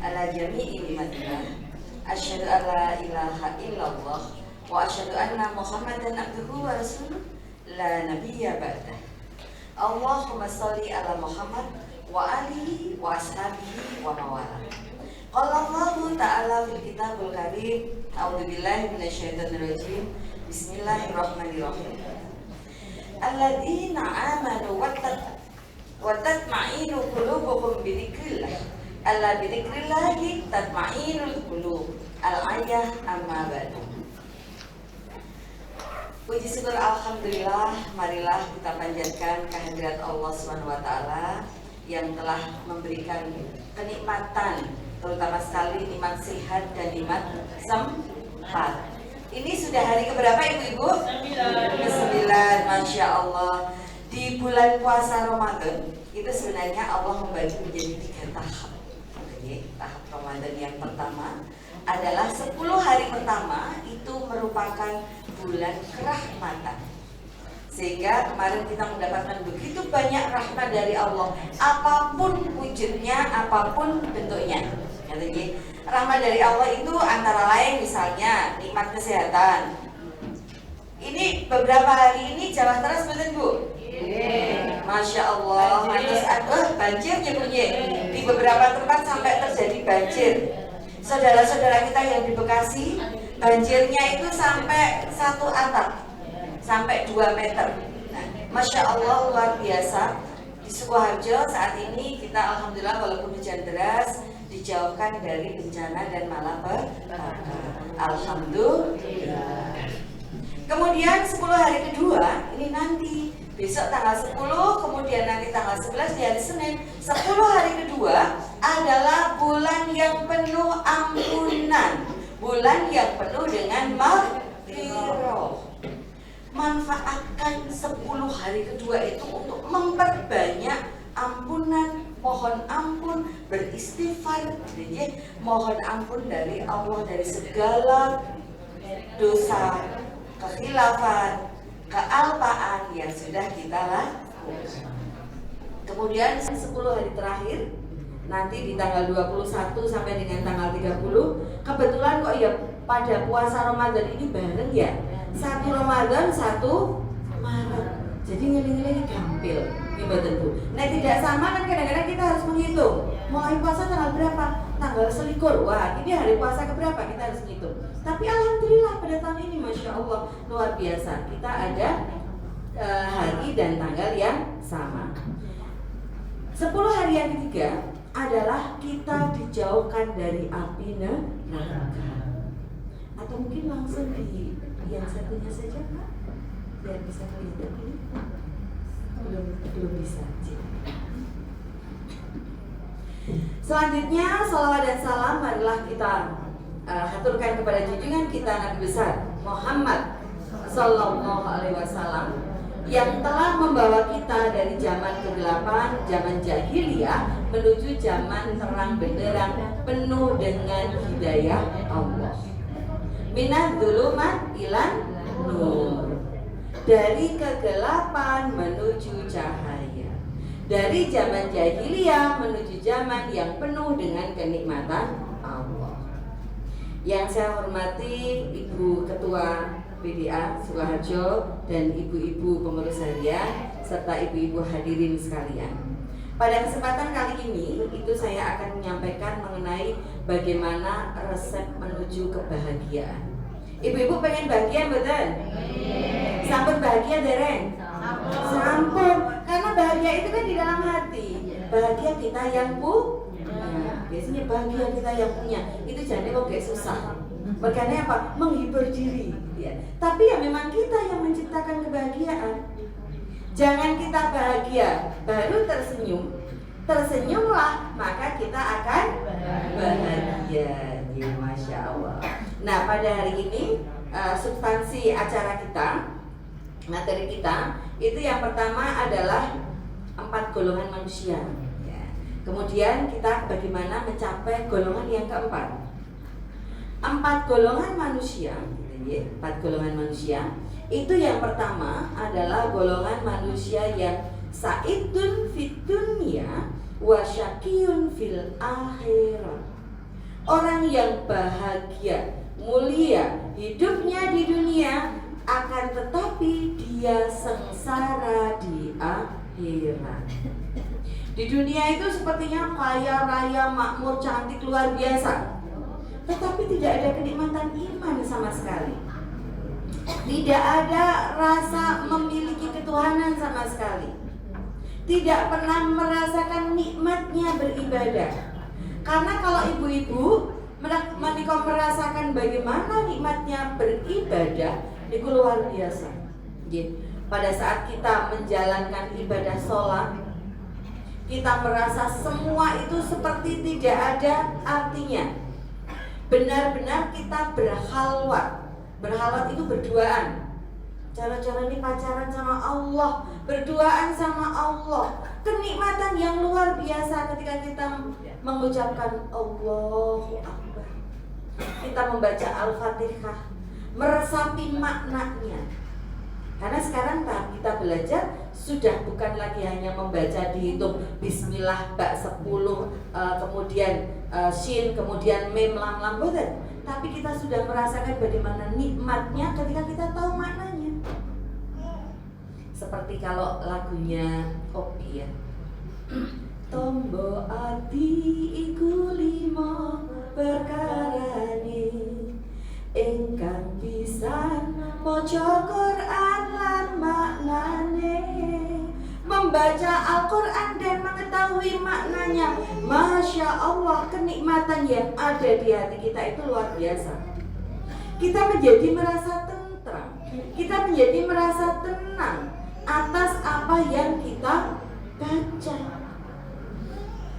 ala jami'i ni'matillah. Asyhadu an la ilaha illallah wa asyhadu anna Muhammadan abduhu wa rasuluh la nabiyya ba'dah. Allahumma shalli ala Muhammad wa alihi wa ashabihi wa mawala. Qala Allahu ta'ala fil kitabul karim, a'udzubillahi minasyaitonir rajim. Bismillahirrahmanirrahim. Alladzina amanu wa tatma'innu qulubuhum bi dzikrillah. Alla bi dzikrillah tatma'innul qulub. Al-ayah amma ba'du. Puji syukur alhamdulillah, marilah kita panjatkan kehadirat Allah SWT yang telah memberikan kenikmatan, terutama sekali nikmat sehat dan nikmat sempat. Ini sudah hari keberapa ibu-ibu? Ke-9, Masya Allah. Di bulan puasa Ramadan itu sebenarnya Allah membagi menjadi 3 tahap. Oke, tahap Ramadan yang pertama adalah 10 hari pertama itu merupakan bulan kerahmatan. Sehingga kemarin kita mendapatkan begitu banyak rahmat dari Allah, apapun wujudnya, apapun bentuknya. Jadi rahmat dari Allah itu antara lain misalnya nikmat kesehatan. Ini beberapa hari ini Jawa Tengah betul Bu? Masya Allah, banjir bunyi. Di beberapa tempat sampai terjadi banjir. Saudara-saudara kita yang di Bekasi, banjirnya itu sampai 1 atap, sampai 2 meter. Nah, Masya Allah luar biasa. Di Sukoharjo saat ini kita alhamdulillah walaupun hujan deras dijauhkan dari bencana dan malapetaka. Alhamdulillah. Kemudian 10 hari kedua ini nanti besok tanggal 10, kemudian nanti tanggal 11 di hari Senin. 10 hari kedua adalah bulan yang penuh ampunan, bulan yang penuh dengan maghfirah. Manfaatkan 10 hari kedua itu untuk memperbanyak ampunan, mohon ampun, beristighfar, mohon ampun dari Allah dari segala dosa, kekhilafan, kealpaan yang sudah kita lakukan. Kemudian 10 hari terakhir nanti di tanggal 21 sampai dengan tanggal 30, kebetulan kok ya pada puasa Ramadan ini bareng ya, 1 Ramadan 1 Maret. Jadi ngeling-ngeling gampil gitu Bu. Nah tidak sama kan kadang-kadang kita harus menghitung mulai puasa tanggal berapa, tanggal 21. Wah ini hari puasa keberapa, kita harus menghitung. Tapi alhamdulillah pada tahun ini Masya Allah luar biasa, kita ada hari dan tanggal yang sama. 10 hari yang ketiga adalah kita dijauhkan dari api neraka. Atau mungkin langsung di yang satunya saja Pak, biar bisa kelihatan ini. Belum bisa. Selanjutnya salawat dan salam marilah kita haturkan kepada junjungan kita Nabi besar Muhammad Sallallahu Alaihi Wasallam yang telah membawa kita dari zaman kegelapan, zaman jahiliyah menuju zaman terang benderang penuh dengan hidayah Allah. Minadz dzulumat ilan nur. Dari kegelapan menuju cahaya. Dari zaman jahiliyah menuju zaman yang penuh dengan kenikmatan Allah. Yang saya hormati Ibu Ketua PDA Sukoharjo dan ibu-ibu pengurus harian serta ibu-ibu hadirin sekalian. Pada kesempatan kali ini itu saya akan menyampaikan mengenai bagaimana resep menuju kebahagiaan. Ibu-ibu pengen bahagia betul? Sampun bahagia dereng? Sampun. Karena bahagia itu kan di dalam hati. Bahagia kita yang punya. Biasanya bahagia kita yang punya itu jadi kok kayak susah. Makanya apa? Menghibur diri ya. Tapi ya memang kita yang menciptakan kebahagiaan. Jangan kita bahagia baru tersenyum. Tersenyumlah maka kita akan bahagia. Ya, Masya Allah. Nah pada hari ini substansi acara kita, materi kita itu yang pertama adalah 4 golongan manusia ya. Kemudian kita bagaimana mencapai golongan yang keempat. 4 golongan manusia gitu ya, 4 golongan manusia. Itu yang pertama adalah golongan manusia yang sa'idun fid dunya wa syaqiyun fil akhirah. Orang yang bahagia, mulia hidupnya di dunia, akan tetapi dia sengsara di akhirat. Di dunia itu sepertinya kaya raya, makmur, cantik, luar biasa, tetapi tidak ada kenikmatan iman sama sekali. Tidak ada rasa memiliki ketuhanan sama sekali. Tidak pernah merasakan nikmatnya beribadah. Karena kalau ibu-ibu merasakan bagaimana nikmatnya beribadah, itu luar biasa. Pada saat kita menjalankan ibadah sholat, kita merasa semua itu seperti tidak ada artinya. Benar-benar kita berhalwat. Berhalwat itu berduaan. Cara-cara ini pacaran sama Allah, berduaan sama Allah. Kenikmatan yang luar biasa ketika kita mengucapkan Allahu Akbar. Kita membaca Al-Fatihah, meresapi maknanya. Karena sekarang kita belajar sudah bukan lagi hanya membaca dihitung Bismillah bak 10, kemudian shin, kemudian mim, lam, lam, boten. Tapi kita sudah merasakan bagaimana nikmatnya ketika kita tahu maknanya. Seperti kalau lagunya Kopi ya. Tombo ati iku limo perkarane ingkang pisan maca Quran lan maknane. Membaca Al-Quran dan mengetahui maknanya, Masya Allah, kenikmatan yang ada di hati kita itu luar biasa. Kita menjadi merasa tentram, kita menjadi merasa tenang atas apa yang kita baca.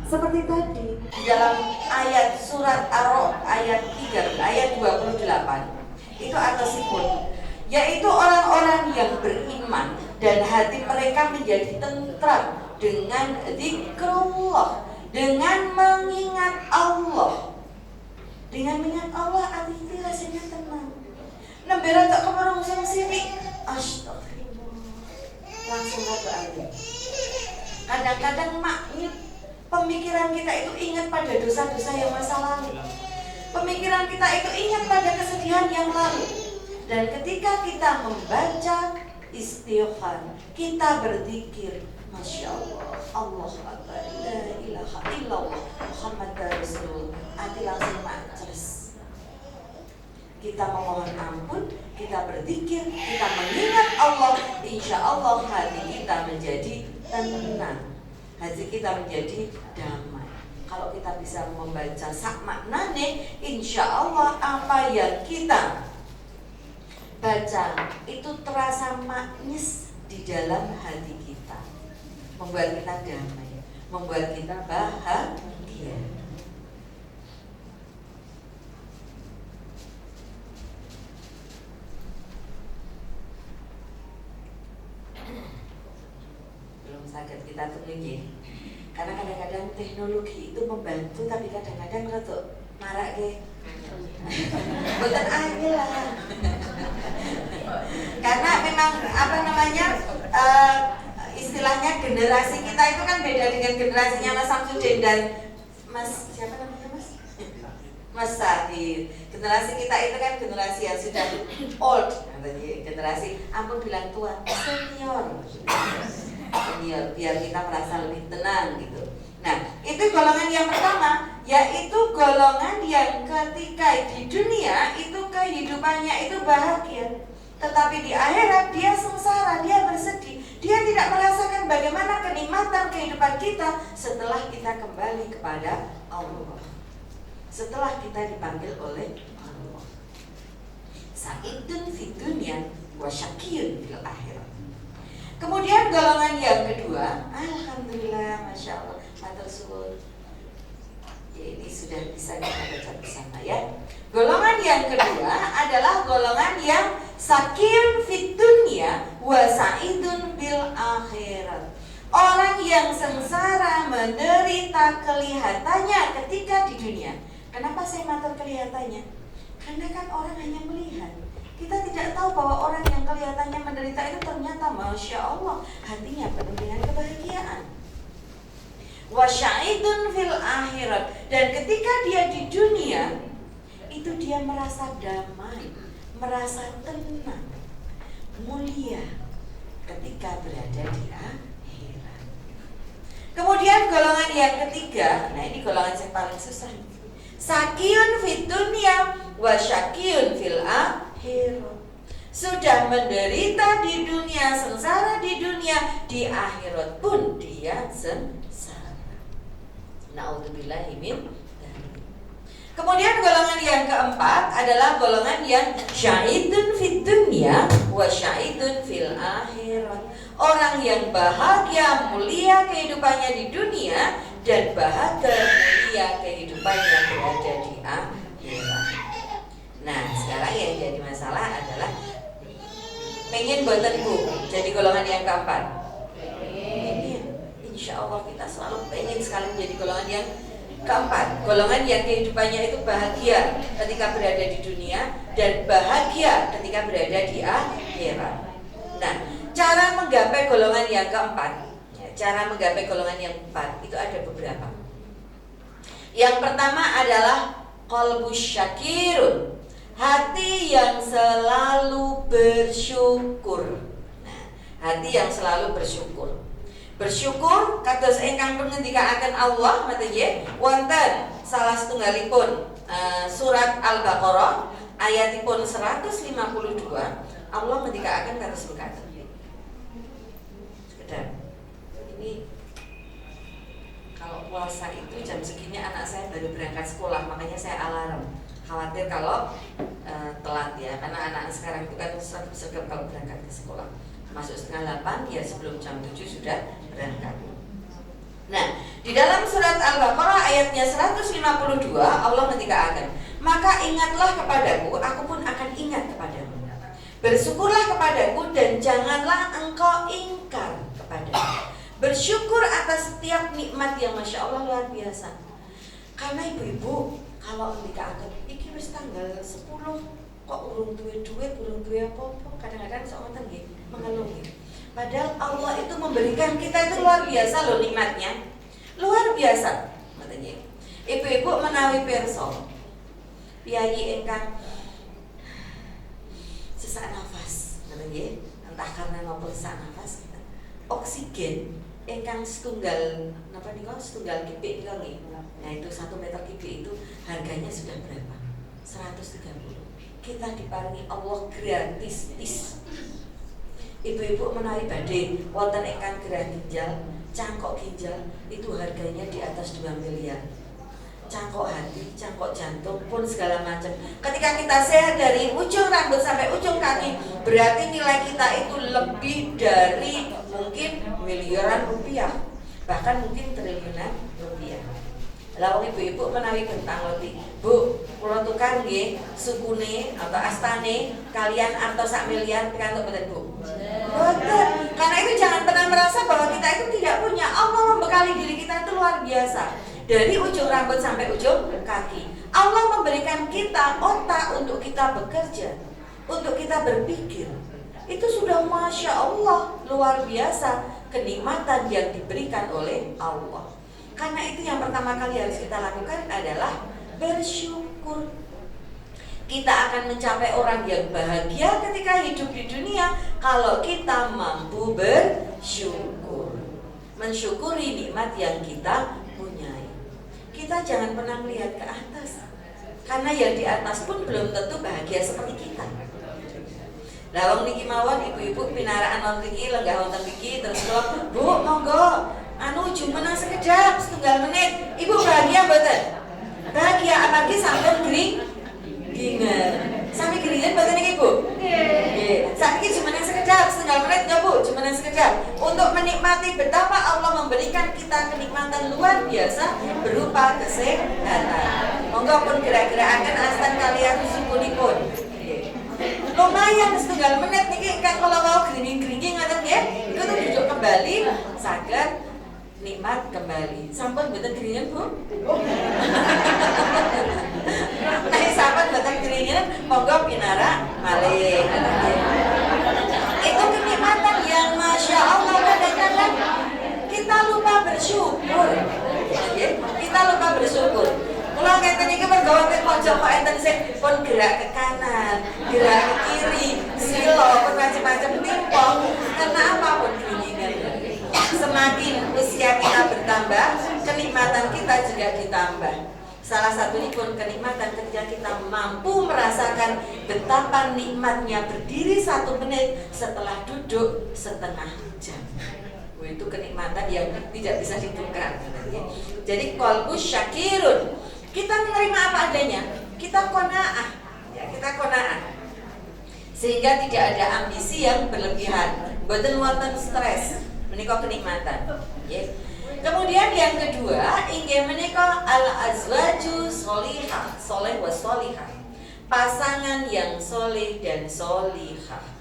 Seperti tadi di dalam ayat surat Ar-Ra'd ayat 3 ayat 28 itu ada sifat, yaitu orang-orang yang beriman dan hati mereka menjadi tentram dengan zikrullah, dengan mengingat Allah. Dengan mengingat Allah hati itu rasanya tenang. Nembera tak kemarung sang sini, astagfirullah, langsung berdoa. Kadang-kadang maknya pemikiran kita itu ingat pada dosa-dosa yang masa lalu. Pemikiran kita itu ingat pada kesedihan yang lalu. Dan ketika kita membaca istighfar, kita berzikir, Masya Allah, Allah Akbar, la ilaha illallah, Muhammad Rasulullah, hati langsung majlis. Kita memohon ampun, kita berzikir, kita mengingat Allah, insya Allah hati kita menjadi tenang, hati kita menjadi damai. Kalau kita bisa membaca sak maknane, insya Allah apa yang kita baca itu terasa manis di dalam hati kita, membuat kita damai, membuat kita bahagia. Belum sakit kita tunggu, karena kadang-kadang teknologi itu membantu, tapi kadang-kadang rada marak ke. Bukan aja lah. Karena memang istilahnya generasi kita itu kan beda dengan generasinya Mas Samsudin dan Mas siapa namanya Mas Sahid. Generasi kita itu kan generasi yang sudah old, generasi ampun bilang tua, senior, biar kita merasa lebih tenang gitu. Nah, itu golongan yang pertama, yaitu golongan yang ketika di dunia itu kehidupannya itu bahagia, tetapi di akhirat dia sengsara, dia bersedih, dia tidak merasakan bagaimana kenikmatan kehidupan kita setelah kita kembali kepada Allah, setelah kita dipanggil oleh Allah. Sa'idun fid dunya wa syaqiyun fil akhirat. Kemudian golongan yang kedua, alhamdulillah, Masya Allah, matur suwun. Ya, ini sudah bisa kita baca bersama ya. Golongan yang kedua adalah golongan yang sakiyun fid dunya wa sa'idun bil akhirat. Orang yang sengsara menderita kelihatannya ketika di dunia. Kenapa saya matur kelihatannya? Karena kan orang hanya melihat. Kita tidak tahu bahwa orang yang kelihatannya menderita itu ternyata Masya Allah hatinya penuh dengan kebahagiaan. wa sya'idun fil akhirat. Dan ketika dia di dunia itu dia merasa damai, merasa tenang, mulia ketika berada di akhirat. Kemudian golongan yang ketiga, nah ini golongan yang paling susah. Sakiyun fid dunya wa syakiyun fil akhirat. Sudah menderita di dunia, sengsara di dunia, di akhirat pun dia sengsara. Na'udzubillahi min dzalik. Kemudian golongan yang keempat adalah golongan yang syahidun fid dunya wa syahidun fil akhirat. Orang yang bahagia mulia kehidupannya di dunia dan bahagia mulia kehidupan yang berada di akhirat. Nah, sekarang yang jadi masalah adalah pengen boten Bu jadi golongan yang keempat. Pengen. Insya Allah kita selalu pengen sekali menjadi golongan yang keempat. Golongan yang kehidupannya itu bahagia ketika berada di dunia dan bahagia ketika berada di akhirat. Nah, cara menggapai golongan yang keempat, cara menggapai golongan yang keempat itu ada beberapa. Yang pertama adalah qalbus syakirun, hati yang selalu bersyukur. Nah, hati yang selalu bersyukur. Bersyukur kados ingkang pun ngendikaaken Allah mboten nggih wonten salah setunggalipun surat Al-Baqarah ayatipun 152 Allah ngendikaaken kados mekaten. Sekedar ini kalau puasa itu jam segini anak saya baru berangkat sekolah, makanya saya alarm. Khawatir kalau telat ya, karena anak sekarang itu kan sergap kalau berangkat ke sekolah. Masuk setengah 8 ya sebelum jam 7 sudah berangkat. Nah, di dalam surat Al-Baqarah ayatnya 152 Allah ngendikaaken, maka ingatlah kepadaku, aku pun akan ingat kepadamu. Bersyukurlah kepadaku dan janganlah engkau ingkar kepadaku. Bersyukur atas setiap nikmat yang Masya Allah luar biasa. Karena ibu-ibu kalau ngendikaaken iki wis tanggal 10 kok urung duwe duit, urung duwe apa-apa, kadang-kadang sok ngoten nggih, mengeluh. Padahal Allah itu memberikan kita itu luar biasa loh nikmatnya. Luar biasa. Ngoten nggih. Ibu-ibu menawi pirsa piyayi ingkang sesak nafas, ngoten nggih, entah karena napa sesak nafas, oksigen ingkang setunggal napa niku setunggal kipik niku nggih. Nah, itu 1 meter kipik itu harganya sudah berapa? 130. Kita diparingi Allah gratis. Ibu-ibu menawi badhe wonten ingkang gerah ginjal, cangkok ginjal itu harganya di atas 2 miliar. Cangkok hati, cangkok jantung pun segala macam. Ketika kita sehat dari ujung rambut sampai ujung kaki, berarti nilai kita itu lebih dari mungkin miliaran rupiah, bahkan mungkin triliunan rupiah. Lalu ibu-ibu menawi gentang loti, Bu, kula tukar nggih sukune atau astane kalian atau sak miliar pikantuk mboten Bu? Betul. Karena itu jangan pernah merasa bahwa kita itu tidak punya. Allah membekali diri kita itu luar biasa. Dari ujung rambut sampai ujung kaki. Allah memberikan kita otak untuk kita bekerja, untuk kita berpikir. Itu sudah Masya Allah luar biasa kenikmatan yang diberikan oleh Allah. Karena itu yang pertama kali harus kita lakukan adalah bersyukur. Kita akan mencapai orang yang bahagia ketika hidup di dunia kalau kita mampu bersyukur, mensyukuri nikmat yang kita punyai. Kita jangan pernah melihat ke atas, karena yang di atas pun belum tentu bahagia seperti kita. Lawang niki mawon ibu-ibu pinaraan wonten iki lenggah wonten iki terus kula, Bu, monggo jumeneng sekedap setunggal menit. Ibu bahagia mboten? Bahagia apalagi sampun gringen. Sami geringen mboten niki, Bu? Nggih. Saiki jumeneng sekedap setunggal menit ya, Bu, jumeneng sekedap untuk menikmati betapa Allah memberikan kita kenikmatan luar biasa berupa kesehatan. Monggo pun gerak-gerakaken astan kalian sukunipun. Lumayan setunggal menit niki kan kalau mau gringing-gringing ngoten nggih, iku tuh duduk kembali saged nikmat kembali. Sampun mboten gringingan, Bu? Nah, sampun mboten gringingan, monggo pinara malih. Itu kenikmatan yang Masya Allah kadang-kadang kita lupa bersyukur. Joko enten sing pun gerak ke kanan, gerak ke kiri, silo, pun macam-macam timpong. Karena apapun keinginan. Semakin usia kita bertambah, kenikmatan kita juga ditambah. Salah satunya pun kenikmatan ketika kita mampu merasakan betapa nikmatnya berdiri 1 menit setelah duduk setengah jam. Itu kenikmatan yang tidak bisa ditukar. Jadi qalbu syakirun. Kita menerima apa adanya, kita qanaah, ya, kita qanaah. Sehingga tidak ada ambisi yang berlebihan, boten wonten stres, menika kenikmatan. Ya. Kemudian yang kedua, inggih menika al-azwaju sholihah, soleh wa sholihah. Pasangan yang soleh dan sholihah.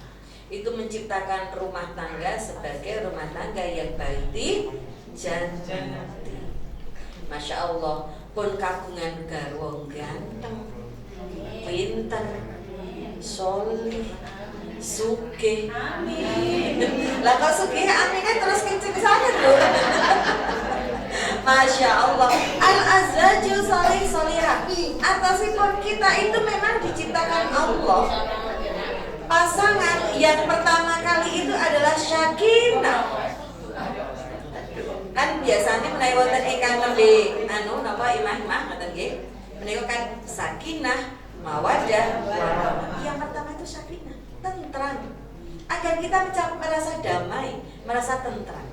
Itu menciptakan rumah tangga sebagai rumah tangga yang baiti jannati. Masya Allah, pun kagungan garwa ganteng, pinter, soleh, sugih. Amin. Lah kok sugih aminnya terus kenceng sana tuh. Masya Allah. Al-azwaju soleh solihah. Atasipun kita itu memang diciptakan Allah. Pasangan yang pertama kali itu adalah syakinah. Kan biasanya menawi wonten ingkang nembe napa imah-imah ngoten nggih. Menika kan sakinah, mawaddah, warahmah. Yang pertama itu sakinah, tentram. Agar kita merasa damai, merasa tentram.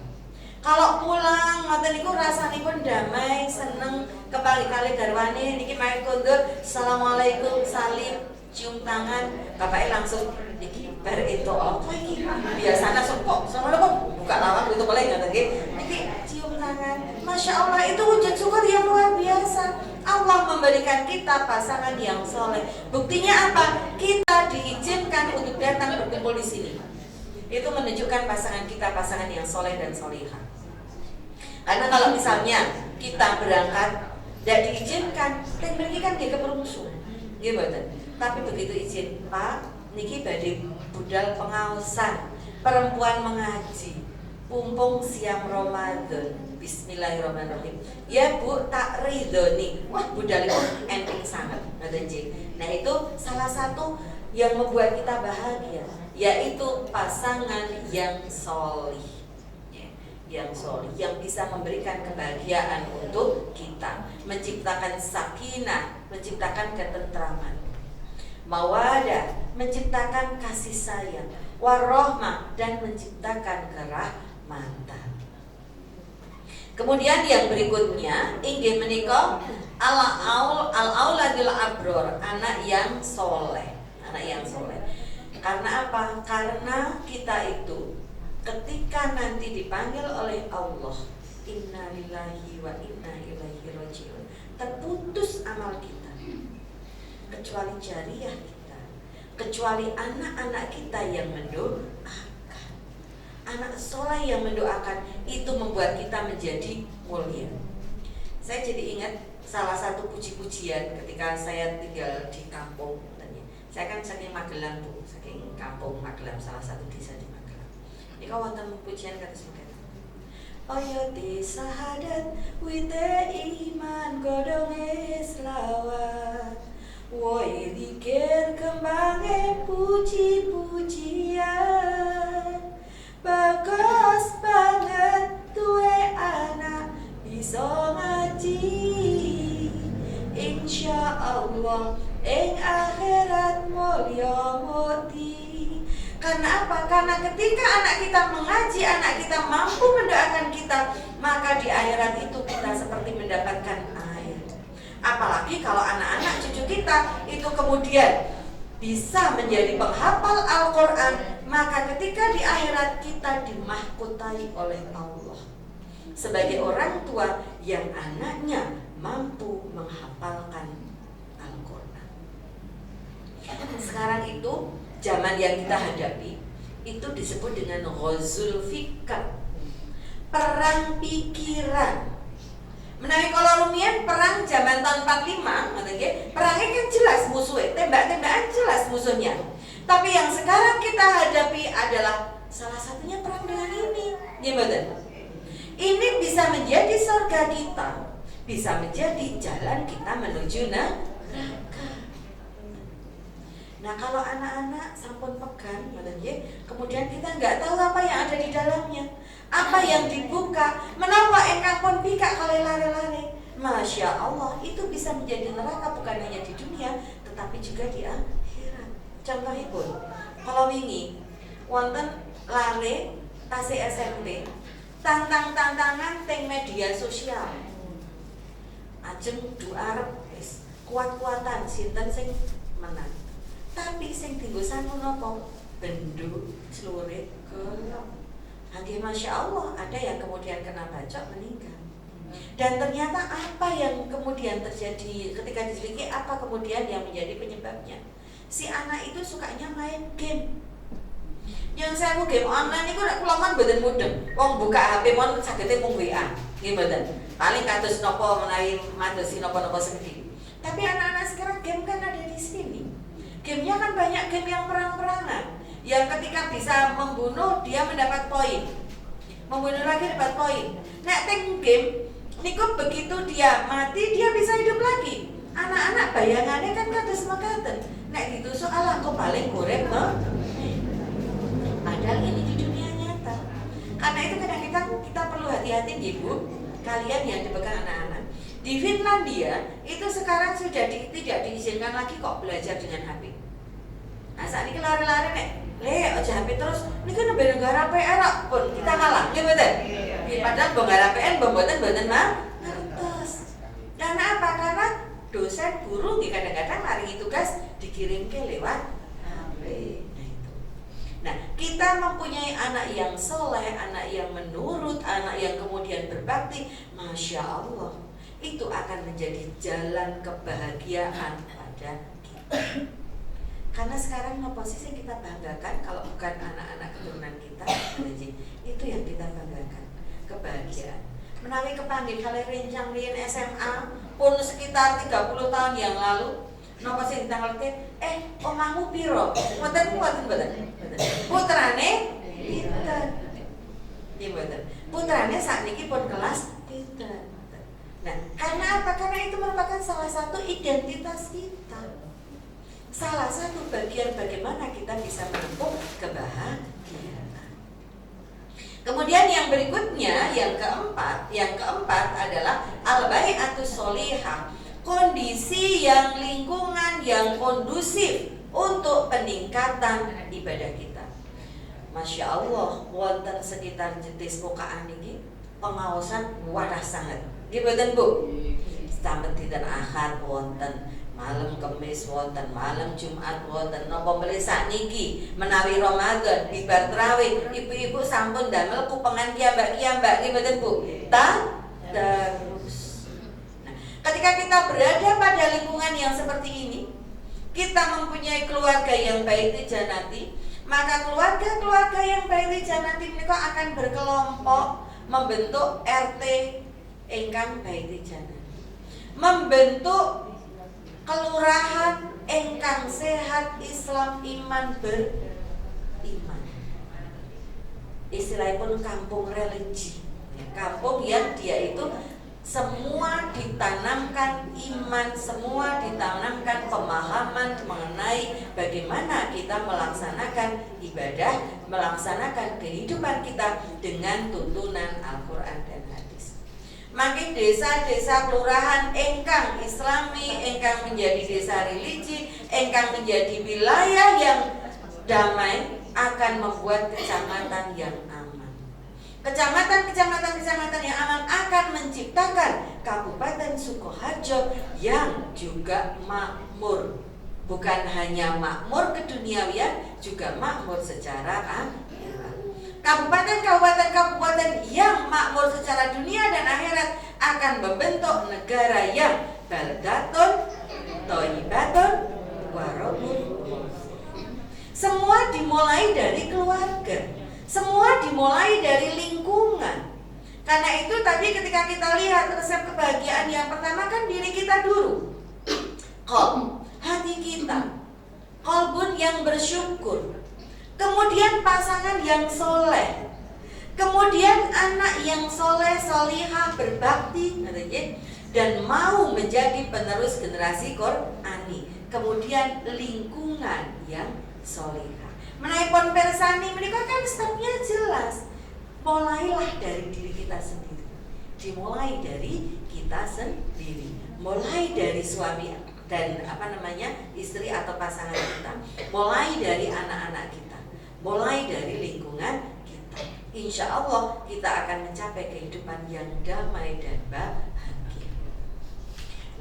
Kalau pulang ngoten niku rasanipun damai, seneng, kepali-kali garwane niki main kondur, assalamualaikum, salim, cium tangan, bapaknya langsung iki bar itu apa iki? Biasanya sopok, assalamualaikum, buka lawang itu boleh nggak nggih? Niki cium tangan. Masya Allah, itu wujud syukur yang luar biasa. Allah memberikan kita pasangan yang soleh. Buktinya apa? Kita diizinkan untuk datang berkumpul di sini. Itu menunjukkan pasangan kita pasangan yang soleh dan solihah. Karena kalau misalnya kita berangkat tidak diizinkan, dan mereka kan dia keperumusuh, gimana? Tapi begitu izin, Pak, niki badhe budal pengaosan, perempuan mengaji, pumpung siang Ramadan, bismillahirrahmanirrahim. Ya Bu, tak ridhoni. Wah, budal itu enteng sangat, nah itu salah satu yang membuat kita bahagia, yaitu pasangan yang solih, yang solih, yang bisa memberikan kebahagiaan untuk kita, menciptakan sakinah, menciptakan ketentraman, mawadah, menciptakan kasih sayang, warahmah, dan menciptakan kerahmatan. Kemudian yang berikutnya, inggih menika al-auladul abror, anak yang soleh, anak yang soleh. Karena apa? Karena kita itu ketika nanti dipanggil oleh Allah, inna lillahi wa inna ilaihi rajiun, terputus amal kita, kecuali jariah kita, kecuali anak-anak kita yang mendoakan. Anak soleh yang mendoakan itu membuat kita menjadi mulia. Saya jadi ingat salah satu puji-pujian ketika saya tinggal di kampung. Saya kan saking Magelang Bu, saking kampung Magelang, salah satu desa di Magelang. Ini kawan pujian kata sebagai oyoti sahadat wite iman godonge selawat, woi dikir kembange puji-pujian, bagus banget tuwe anak bisa ngaji, insya Allah ing akhirat mulya muti. Karena apa? Karena ketika anak kita mengaji, anak kita mampu mendoakan kita, maka di akhirat itu kita seperti mendapatkan air. Apalagi kalau anak-anak cucu kita itu kemudian bisa menjadi penghafal Al-Quran, maka ketika di akhirat kita dimahkotai oleh Allah sebagai orang tua yang anaknya mampu menghafalkan Al-Quran. Sekarang itu zaman yang kita hadapi itu disebut dengan ghazul fikr, perang pikiran. Menawi kalau rumiyin perang zaman tahun 45, perangnya kan jelas musuhnya, tembak-tembakan jelas musuhnya. Tapi yang sekarang kita hadapi adalah salah satunya perang dengan ini, gimana? Ini bisa menjadi surga kita bisa menjadi jalan kita menuju neraka. Nah kalau anak-anak sampun pegang, kemudian kita nggak tahu apa yang ada di dalamnya, apa yang dibuka, menapa engkang pun bika kalau lare-lare. Masya Allah, itu bisa menjadi neraka bukan hanya di dunia, tetapi juga di akhirat. Contohipun, kalau wingi wonten lare tasih SMP, tantangan teng media sosial, ajeng duarep wis kuat-kuatan sinten sing menang. Tapi sing dienggo sanu napa? Bendu, celurit, gelap. Hage Masya Allah, ada yang kemudian kena bacok meninggal. Dan ternyata apa yang kemudian terjadi ketika diselidiki, apa kemudian yang menjadi penyebabnya? Si anak itu sukanya main game. Yang saya mau game online itu nek kula man mboten mudeng. Wong buka HP mon sagete mung WA. Nggih mboten. Paling kados napa menawi madosi napa-napa sendiri. Tapi anak-anak sekarang game kan ada di sini. Gamenya kan banyak game yang perang-perangan. Yang ketika bisa membunuh dia mendapat poin. Membunuh lagi dapat poin. Nek teng game niku begitu dia mati dia bisa hidup lagi. Anak-anak bayangannya kan kados mekaten. Nek ditusuk ala kok paling urip to. Padahal ini di dunia nyata. Karena itu kadang-kadang kita perlu hati-hati Ibu, kalian yang dipegang anak-anak. Di Finlandia itu sekarang sudah tidak diizinkan lagi kok belajar dengan HP. Nah saat ini lari-lari nek aja HP terus, ini kan negara PR pun kita kalah, ya betul. Padahal bongkar PN pembuatan mah kertas. Karena apa? Karena dosen guru kadang-kadang lari tugas dikirim ke lewat HP. Nah, kita mempunyai anak yang soleh, anak yang menurut, anak yang kemudian berbakti, Masya Allah, itu akan menjadi jalan kebahagiaan pada kita. Karena sekarang posisi yang kita banggakan kalau bukan anak-anak keturunan kita, itu yang kita banggakan, kebahagiaan. Menawi kepanggil kali rencang riyen SMA pun sekitar 30 tahun yang lalu, napa sing ditangelke, omahmu piro? Mboten putrane pinter. Nggih mboten. Putrane sakniki pun kelas pinter. Nah, karena apa? Karena itu merupakan salah satu identitas kita. Salah satu bagian bagaimana kita bisa menempuh kebahagiaan. Kemudian yang berikutnya, yang keempat adalah al-bai'atus sholihah. Kondisi yang lingkungan yang kondusif untuk peningkatan ibadah kita. Masya Allah, wonten sekitar jetis bukaan ini pengawasan wadah sangat. Gimana Bu? Sampai dinten Ahad wonten, malam Kamis wonten, malam Jumat wonten, napa melih sakniki menawi Ramadan bibar tarawih, ibu-ibu sampun damel kupengan kiambak-kiambak nggih mboten Bu? Terus. Nah, ketika kita berada pada lingkungan yang seperti ini, kita mempunyai keluarga yang baik janati, maka keluarga-keluarga yang baik janati mereka akan berkelompok membentuk RT ingkang baik janati, membentuk kelurahan ingkang sehat Islam iman beriman. Istilahipun kampung religi, kampung yang dia itu semua ditanamkan iman, semua ditanamkan pemahaman mengenai bagaimana kita melaksanakan ibadah, melaksanakan kehidupan kita dengan tuntunan Al-Quran dan hadis. Makin desa-desa kelurahan engkang islami, engkang menjadi desa religi, engkang menjadi wilayah yang damai, akan membuat kecamatan yang aman. Kecamatan yang aman akan menciptakan Kabupaten Sukoharjo yang juga makmur. Bukan hanya makmur keduniawian, juga makmur secara akhirat. Kabupaten yang makmur secara dunia dan akhirat akan membentuk negara yang baldatun, thayyibatun, warabun. Semua dimulai dari keluarga. Semua dimulai dari lingkungan. Karena itu tadi ketika kita lihat resep kebahagiaan yang pertama kan diri kita dulu. Qalb, hati kita. Qalbun yang bersyukur. Kemudian pasangan yang soleh. Kemudian anak yang soleh, solihah, berbakti. dan mau menjadi penerus generasi Qur'ani. Kemudian lingkungan yang solihah. Menaipun persani menika kan stepnya jelas. Mulailah dari diri kita sendiri. Dimulai dari kita sendiri. Mulai dari suami dan istri atau pasangan kita. Mulai dari anak-anak kita. Mulai dari lingkungan kita. Insya Allah kita akan mencapai kehidupan yang damai dan bahagia.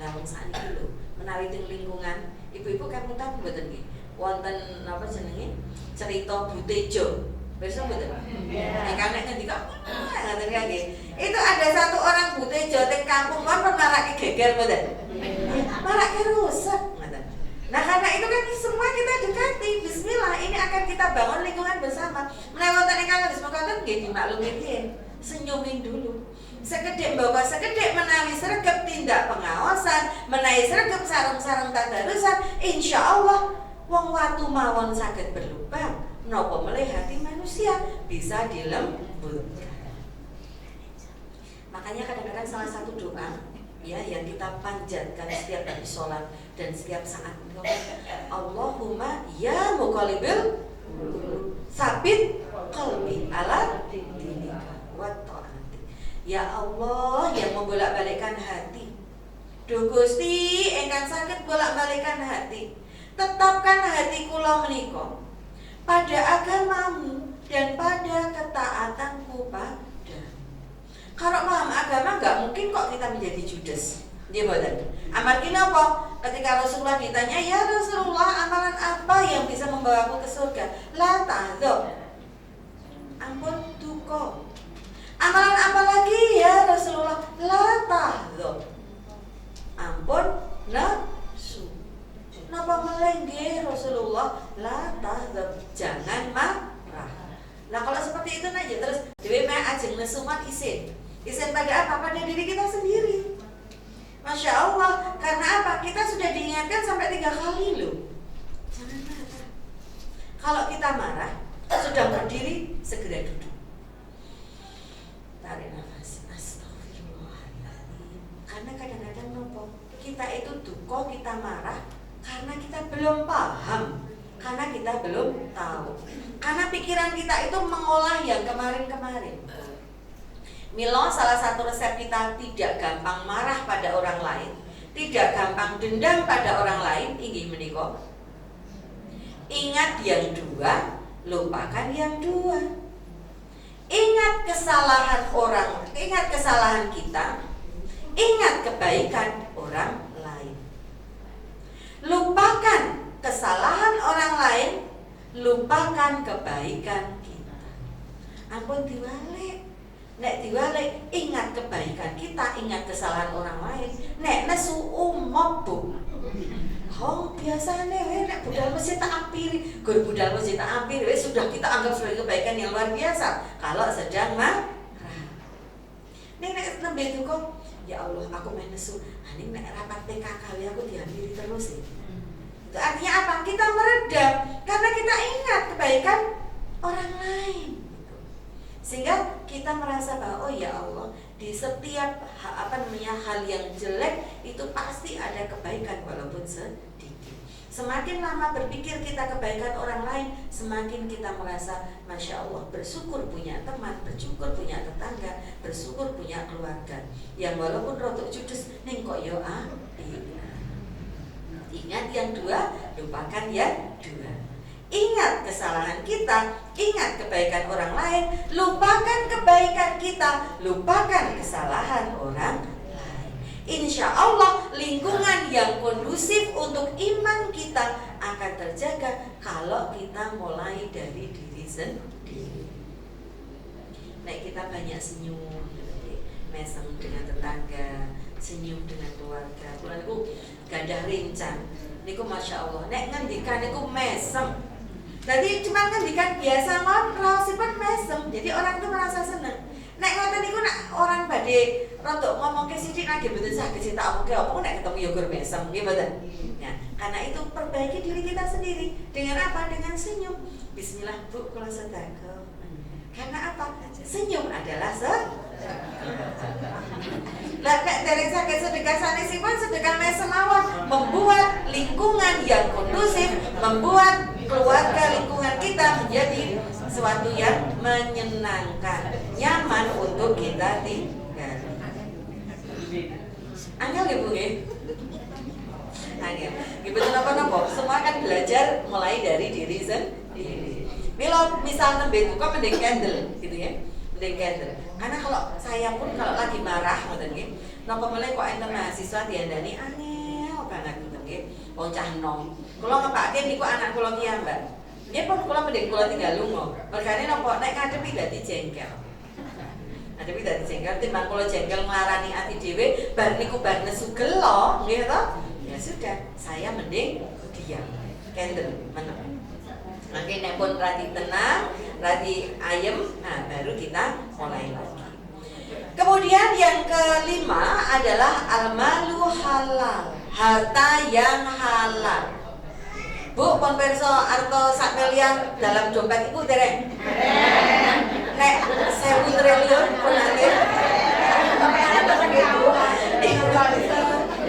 Lamun sakniki lho, menawi teng lingkungan, ibu-ibu kamu tahu mboten nggih? Wonten napa jenenge? Cerita Butejo. Besok mboten? Nek kanek ngendika, ngoten nggih. Itu ada satu orang Butejo teng kampung kon marake geger mboten? Marake rusak ngoten. Nah, karena itu kan semua kita dekati. Bismillah, ini akan kita bangun lingkungan bersama. Menawi wonten ingkang disepakati nggih dimaklumi piye? Senyumin dulu. Sekedhik bawa sekedhik menawi sregep tindak pengawasan, menawi sregep sareng-sareng tadarusan, insya Allah wong watu mawon saged berlubang, napa melih hati manusia bisa dilembutkan. Makanya kadang-kadang salah satu doa ya yang kita panjatkan setiap kali sholat dan setiap saat, Allahumma ya muqallibal sabit qalbi ala dinika wa ta'ati. Ya Allah yang membolak-balikkan hati. Duh Gusti ingkang saged bolak-balikkan hati. Tetapkan hati kula menika pada agamamu dan pada ketaatanku padamu. Kalau paham agama enggak mungkin kok kita menjadi judes. Nggih mboten. Amargi napa? Ketika Rasulullah ditanya, "Ya Rasulullah, amalan apa yang bisa membawaku ke surga?" La tahdzab. Ampun duka. Amalan apa lagi ya Rasulullah? La tahdzab. Ampun nafsu. Napa meleh nggih Rasulullah? La tahdzab. Jangan marah. Nah, kalau seperti itu aja terus dhewe mek ajeng nesumat isin. Isin pada apa? Pada diri kita sendiri. Masya Allah, karena apa? Kita sudah diingatkan sampai 3 kali loh. Jangan marah. Kalau kita marah, sudah berdiri, segera duduk. Tarik nafas, astagfirullahaladzim. Karena kadang-kadang nopo kita itu duka, kita marah karena kita belum paham, karena kita belum tahu, karena pikiran kita itu mengolah yang kemarin-kemarin. Milo, salah satu resep kita tidak gampang marah pada orang lain, tidak gampang dendam pada orang lain, inggih menika, ingat yang dua, lupakan yang dua. Ingat kesalahan orang, ingat kesalahan kita, ingat kebaikan orang lain. Lupakan kesalahan orang lain, lupakan kebaikan kita. Ampun diwalik. Nek diwalik, ingat kebaikan kita, ingat kesalahan orang lain. Nek nesu umop bu. Hong biasanya nek budal masjid tak ampiri, gur budal masjid tak ampiri, sudah kita anggap sebagai kebaikan yang luar biasa. Kalau sedang marah, nek nembe itu kok, ya Allah aku main nesu, ning nek rapat PKK aku diampiri terus. Itu artinya apa? Kita meredam karena kita ingat kebaikan orang lain. Sehingga kita merasa bahwa oh ya Allah, di setiap hal yang jelek itu pasti ada kebaikan walaupun sedikit. Semakin lama berpikir kita kebaikan orang lain, semakin kita merasa Masya Allah, bersyukur punya teman, bersyukur punya tetangga, bersyukur punya keluarga yang walaupun rotok judes ning kok yo ingat yang dua, lupakan yang dua. Ingat kesalahan kita, ingat kebaikan orang lain, lupakan kebaikan kita, lupakan kesalahan orang lain. Insya Allah lingkungan yang kondusif untuk iman kita akan terjaga kalau kita mulai dari diri sendiri. Nah, kita banyak senyum, mesem dengan tetangga, senyum dengan keluarga. Kula niku gadah rincan, niku Masya Allah. Nek ngendikan niku mesem. Jadi cuma ngendikan biasa ngobrol, sifat mesem. Jadi orang itu merasa seneng. Nek ngoten niku nek orang badhe rodok ngomong ke sithik nggih mboten saged sing tak omongke apa nek ketemu yogur mesem nggih mboten. Nah, karena itu perbaiki diri kita sendiri dengan apa? Dengan senyum. Bismillah Bu, kula sedekah. Karena apa? Senyum adalah Lah nek dereng saged sedekah sanesipun sedekah semawon membuat lingkungan yang kondusif, membuat keluarga lingkungan kita menjadi sesuatu yang menyenangkan, nyaman untuk kita tinggal. Angel ya Bu nggih? Angel. Nggih betul napa-napa, semua kan belajar mulai dari diri sendiri. Mila misal nembe kok mending candle gitu ya. Mending candle. Karena kalau saya pun kalau lagi marah ngoten nggih, napa meneh kok enten mahasiswa diandani angel banget ngoten nggih. Wong cah enom. Kula ngepake niku anak kula ki Mbak. Nggih pun kula mending kula tinggal lunga. Mergane napa nek ngadepi dadi jengkel. Ngadepi dadi jengkel timbang kula jengkel nglarani ati dhewe bar niku bar nesu gelo nggih to. Ya sudah, saya mending diam. Candle meneng. Nanti nek pun radi tenang, radi ayem, nah baru kita mulai lagi. Kemudian yang kelima adalah al-malu halal, harta yang halal. Bu, pun perso arto sak miliar dalam dompet ibu dereng? Nek 1000 triliun pun nanti.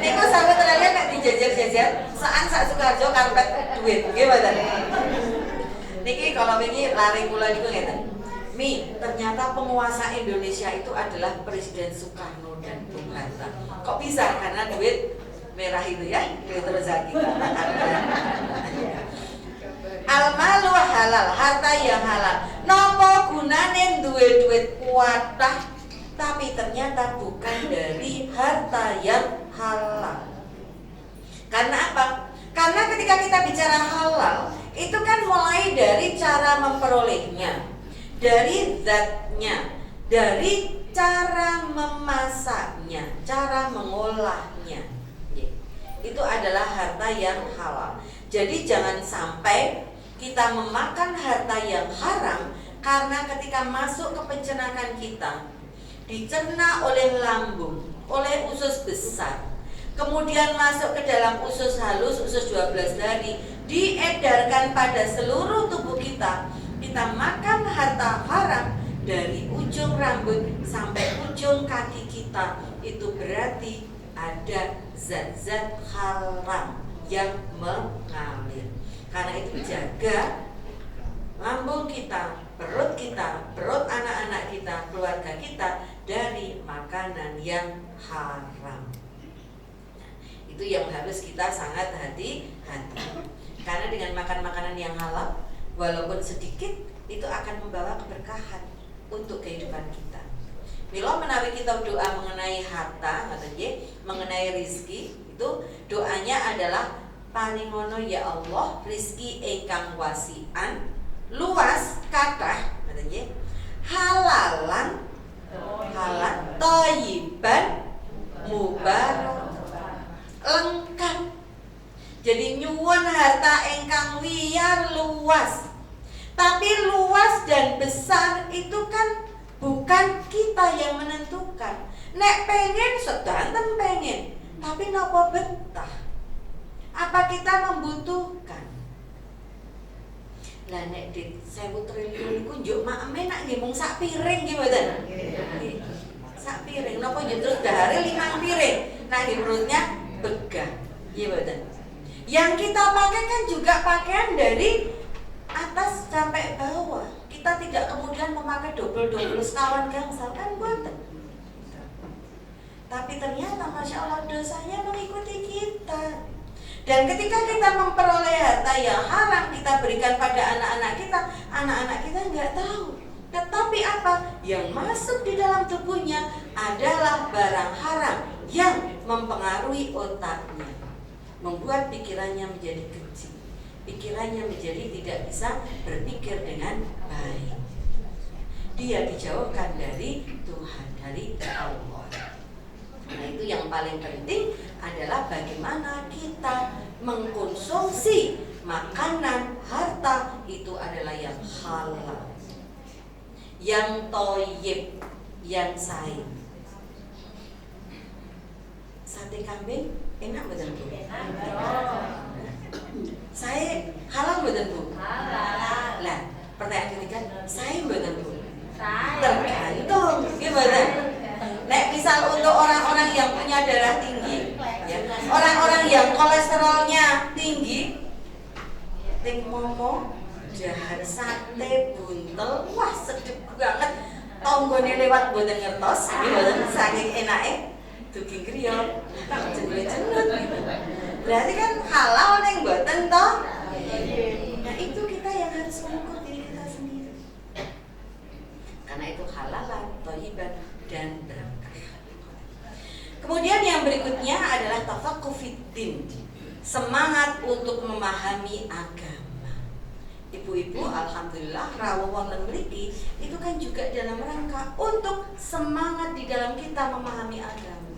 Niku 1000 triliun nek dijajar-jajar, saan sak Sukarjo karpet duit, nggih mboten? Niki kalau begini lari kula niku ngeten. Mi, ternyata penguasa Indonesia itu adalah Presiden Soekarno dan Bung Hatta. Kok bisa? Karena duit merah itu ya, duit rezeki kita. Al-malu halal, harta yang halal. Nopo gunane duwe duit kuatah, tapi ternyata bukan dari harta yang halal. Karena apa? Karena ketika kita bicara halal, itu kan mulai dari cara memperolehnya, dari zatnya, dari cara memasaknya, cara mengolahnya. Itu adalah harta yang halal. Jadi jangan sampai kita memakan harta yang haram, karena ketika masuk ke pencernaan kita, dicerna oleh lambung, oleh usus besar, kemudian masuk ke dalam usus halus, usus 12 jari, diedarkan pada seluruh tubuh kita. Kita makan harta haram dari ujung rambut sampai ujung kaki kita, itu berarti ada zat-zat haram yang mengalir. Karena itu jaga lambung kita, perut anak-anak kita, keluarga kita dari makanan yang haram. Itu yang harus kita sangat hati-hati. Karena dengan makan makanan yang halal, walaupun sedikit, itu akan membawa keberkahan untuk kehidupan kita. Mila menawi kita doa mengenai harta, mengenai rizki, itu doanya adalah paningono ya Allah rizki ingkang wasian, luas kathah, halalan, halal, thayyiban, mubarak, lengkap. Jadi nyuwun harta ingkang wiyar luas. Tapi luas dan besar itu kan bukan kita yang menentukan. Nek pengen sedanten pengen, tapi napa betah? Apa kita membutuhkan? Lah nek di 1000 triliun iku njuk makme nak nggih mung sak piring nggih mboten? Nggih. Sak piring napa njuk terus dahare 5 piring. Nah di perutnya begah. Nggih mboten? Yang kita pakai kan juga pakaian dari atas sampai bawah. Kita tidak kemudian memakai double-double sekawan gangsal kan mboten. Tapi ternyata Masya Allah dosanya mengikuti kita. Dan ketika kita memperoleh harta yang haram, kita berikan pada anak-anak kita nggak tahu. Tetapi apa? Yang masuk di dalam tubuhnya adalah barang haram yang mempengaruhi otaknya, membuat pikirannya menjadi kecil, pikirannya menjadi tidak bisa berpikir dengan baik. Dia dijauhkan dari Tuhan, dari Allah. Nah itu yang paling penting adalah bagaimana kita mengkonsumsi makanan, harta itu adalah yang halal, yang thayyib, yang sahih. Sate kambing enak betul Bu? Saya halal betul Bu? Halal. Lah pertanyaan ketiga, saya betul Bu? Tergantung, gimana? kolesterolnya tinggi, ting momo, dahar sate, buntel, wah sedep banget. Tonggone lewat boten ngertos, boten saking enake, daging kriya, jenut-jenut. Berarti kan halal neng boten toh? Nah itu kita yang harus mengukur diri kita sendiri. Karena itu halalan, thayyiban dan berkah. Kemudian yang berikutnya adalah tafaqquh fiddin, semangat untuk memahami agama. Ibu-ibu, alhamdulillah rawuh wonten mriki itu kan juga dalam rangka untuk semangat di dalam kita memahami agama.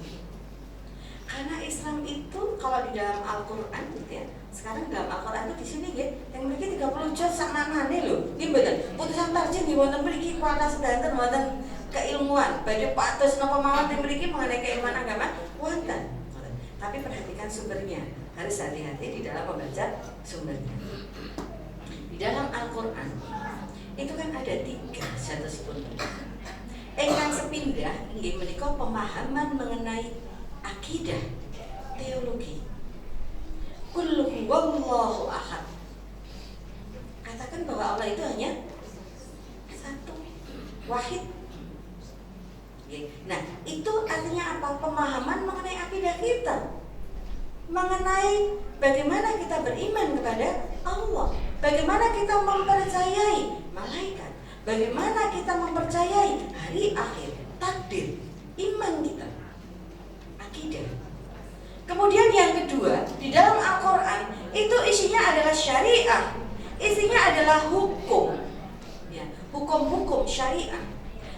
Karena Islam itu kalau di dalam Al-Qur'an gitu ya. Sekarang dalam Al-Qur'an itu di sini nggih, yang mriki 30 juz sak manane lho. Nggih mboten. Putusan tarjih nggih wonten mriki kuwata sedanten wonten keilmuan. Badhe patos napa mawon teng mriki mengenai keilmuan agama wonten. Tapi perhatikan sumbernya. Harus hati-hati di dalam membaca sumbernya. Di dalam Al-Quran itu kan ada 3 satosipun. Ingkang sepindah inggih menika pemahaman mengenai akidah, teologi. Qul huwallahu ahad. Katakan bahwa Allah itu hanya satu, wahid. Nah, itu artinya apa? Pemahaman mengenai akidah kita, mengenai bagaimana kita beriman kepada Allah, bagaimana kita mempercayai malaikat, bagaimana kita mempercayai hari akhir, takdir, iman kita, akidah. Kemudian yang kedua, di dalam Al-Quran itu isinya adalah syariah, isinya adalah hukum, ya, hukum-hukum syariah.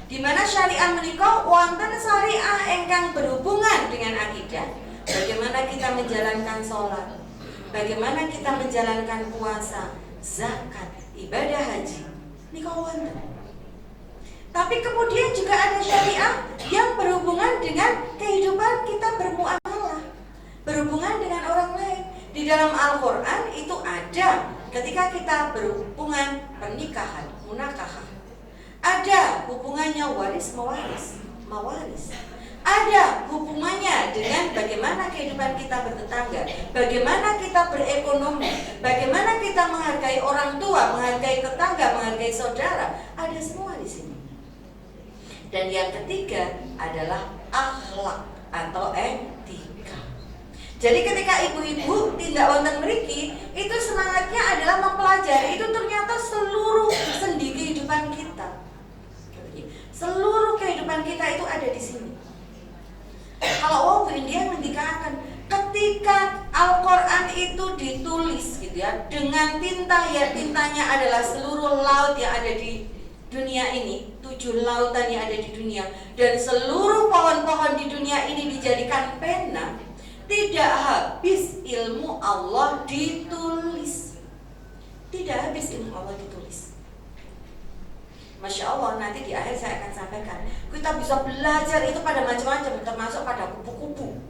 Di mana syariah menika wonten syariah ingkang berhubungan dengan akidah. Bagaimana kita menjalankan sholat, bagaimana kita menjalankan puasa, zakat, ibadah haji, nika wonten. Tapi kemudian juga ada syariah yang berhubungan dengan kehidupan kita bermuamalah, berhubungan dengan orang lain. Di dalam Al-Quran itu ada ketika kita berhubungan pernikahan, munakahah. Ada hubungannya waris mewaris, mawaris. Ada hubungannya dengan bagaimana kehidupan kita bertetangga, bagaimana kita berekonomi, bagaimana kita menghargai orang tua, menghargai tetangga, menghargai saudara. Ada semua di sini. Dan yang ketiga adalah akhlak atau etika. Jadi ketika ibu-ibu tindak wonten mriki, itu semangatnya adalah mempelajari itu ternyata seluruh sendi kehidupan kita. Seluruh kehidupan kita itu ada di sini. Kalau Bu India mendikatakan ketika Al-Quran itu ditulis gitu ya dengan tinta, ya tintanya adalah seluruh laut yang ada di dunia ini, 7 lautan yang ada di dunia, dan seluruh pohon-pohon di dunia ini dijadikan pena, tidak habis ilmu Allah ditulis. Tidak habis ilmu Allah ditulis. Masya Allah, nanti di akhir saya akan sampaikan. Kita bisa belajar itu pada macam-macam, termasuk pada kupu-kupu.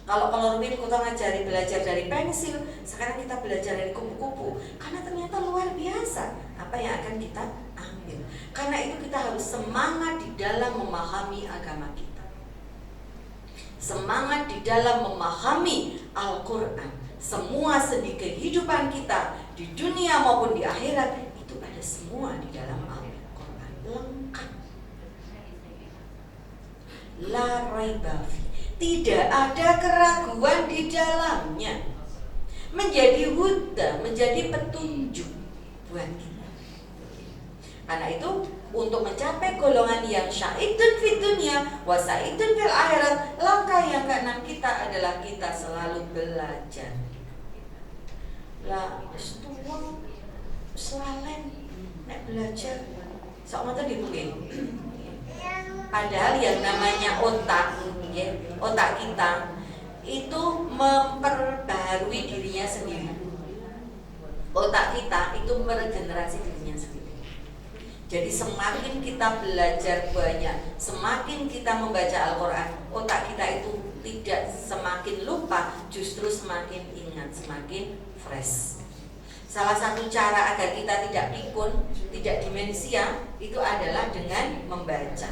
Kalau Rumin kita ngajari belajar dari pensil, sekarang kita belajar dari kupu-kupu. Karena ternyata luar biasa apa yang akan kita ambil. Karena itu kita harus semangat di dalam memahami agama kita, semangat di dalam memahami Al-Quran. Semua sendi kehidupan kita di dunia maupun di akhirat itu ada semua di dalam Al-Quran. Lengkap, la raiba fi, tidak ada keraguan di dalamnya, menjadi huda, menjadi petunjuk buat kita. Karena itu untuk mencapai golongan yang syaitun fid dunya wa sa'idun fil akhirat, langkah yang keenam kita adalah kita selalu belajar. Lah setuwang selalen nek belajar sok tadi mungkin. Padahal yang namanya otak, ya, otak kita itu memperbarui dirinya sendiri. Otak kita itu meregenerasi dirinya sendiri. Jadi semakin kita belajar banyak, semakin kita membaca Al-Quran, otak kita itu tidak semakin lupa, justru semakin ingat, semakin fresh. Salah satu cara agar kita tidak pikun, tidak demensia, itu adalah dengan membaca,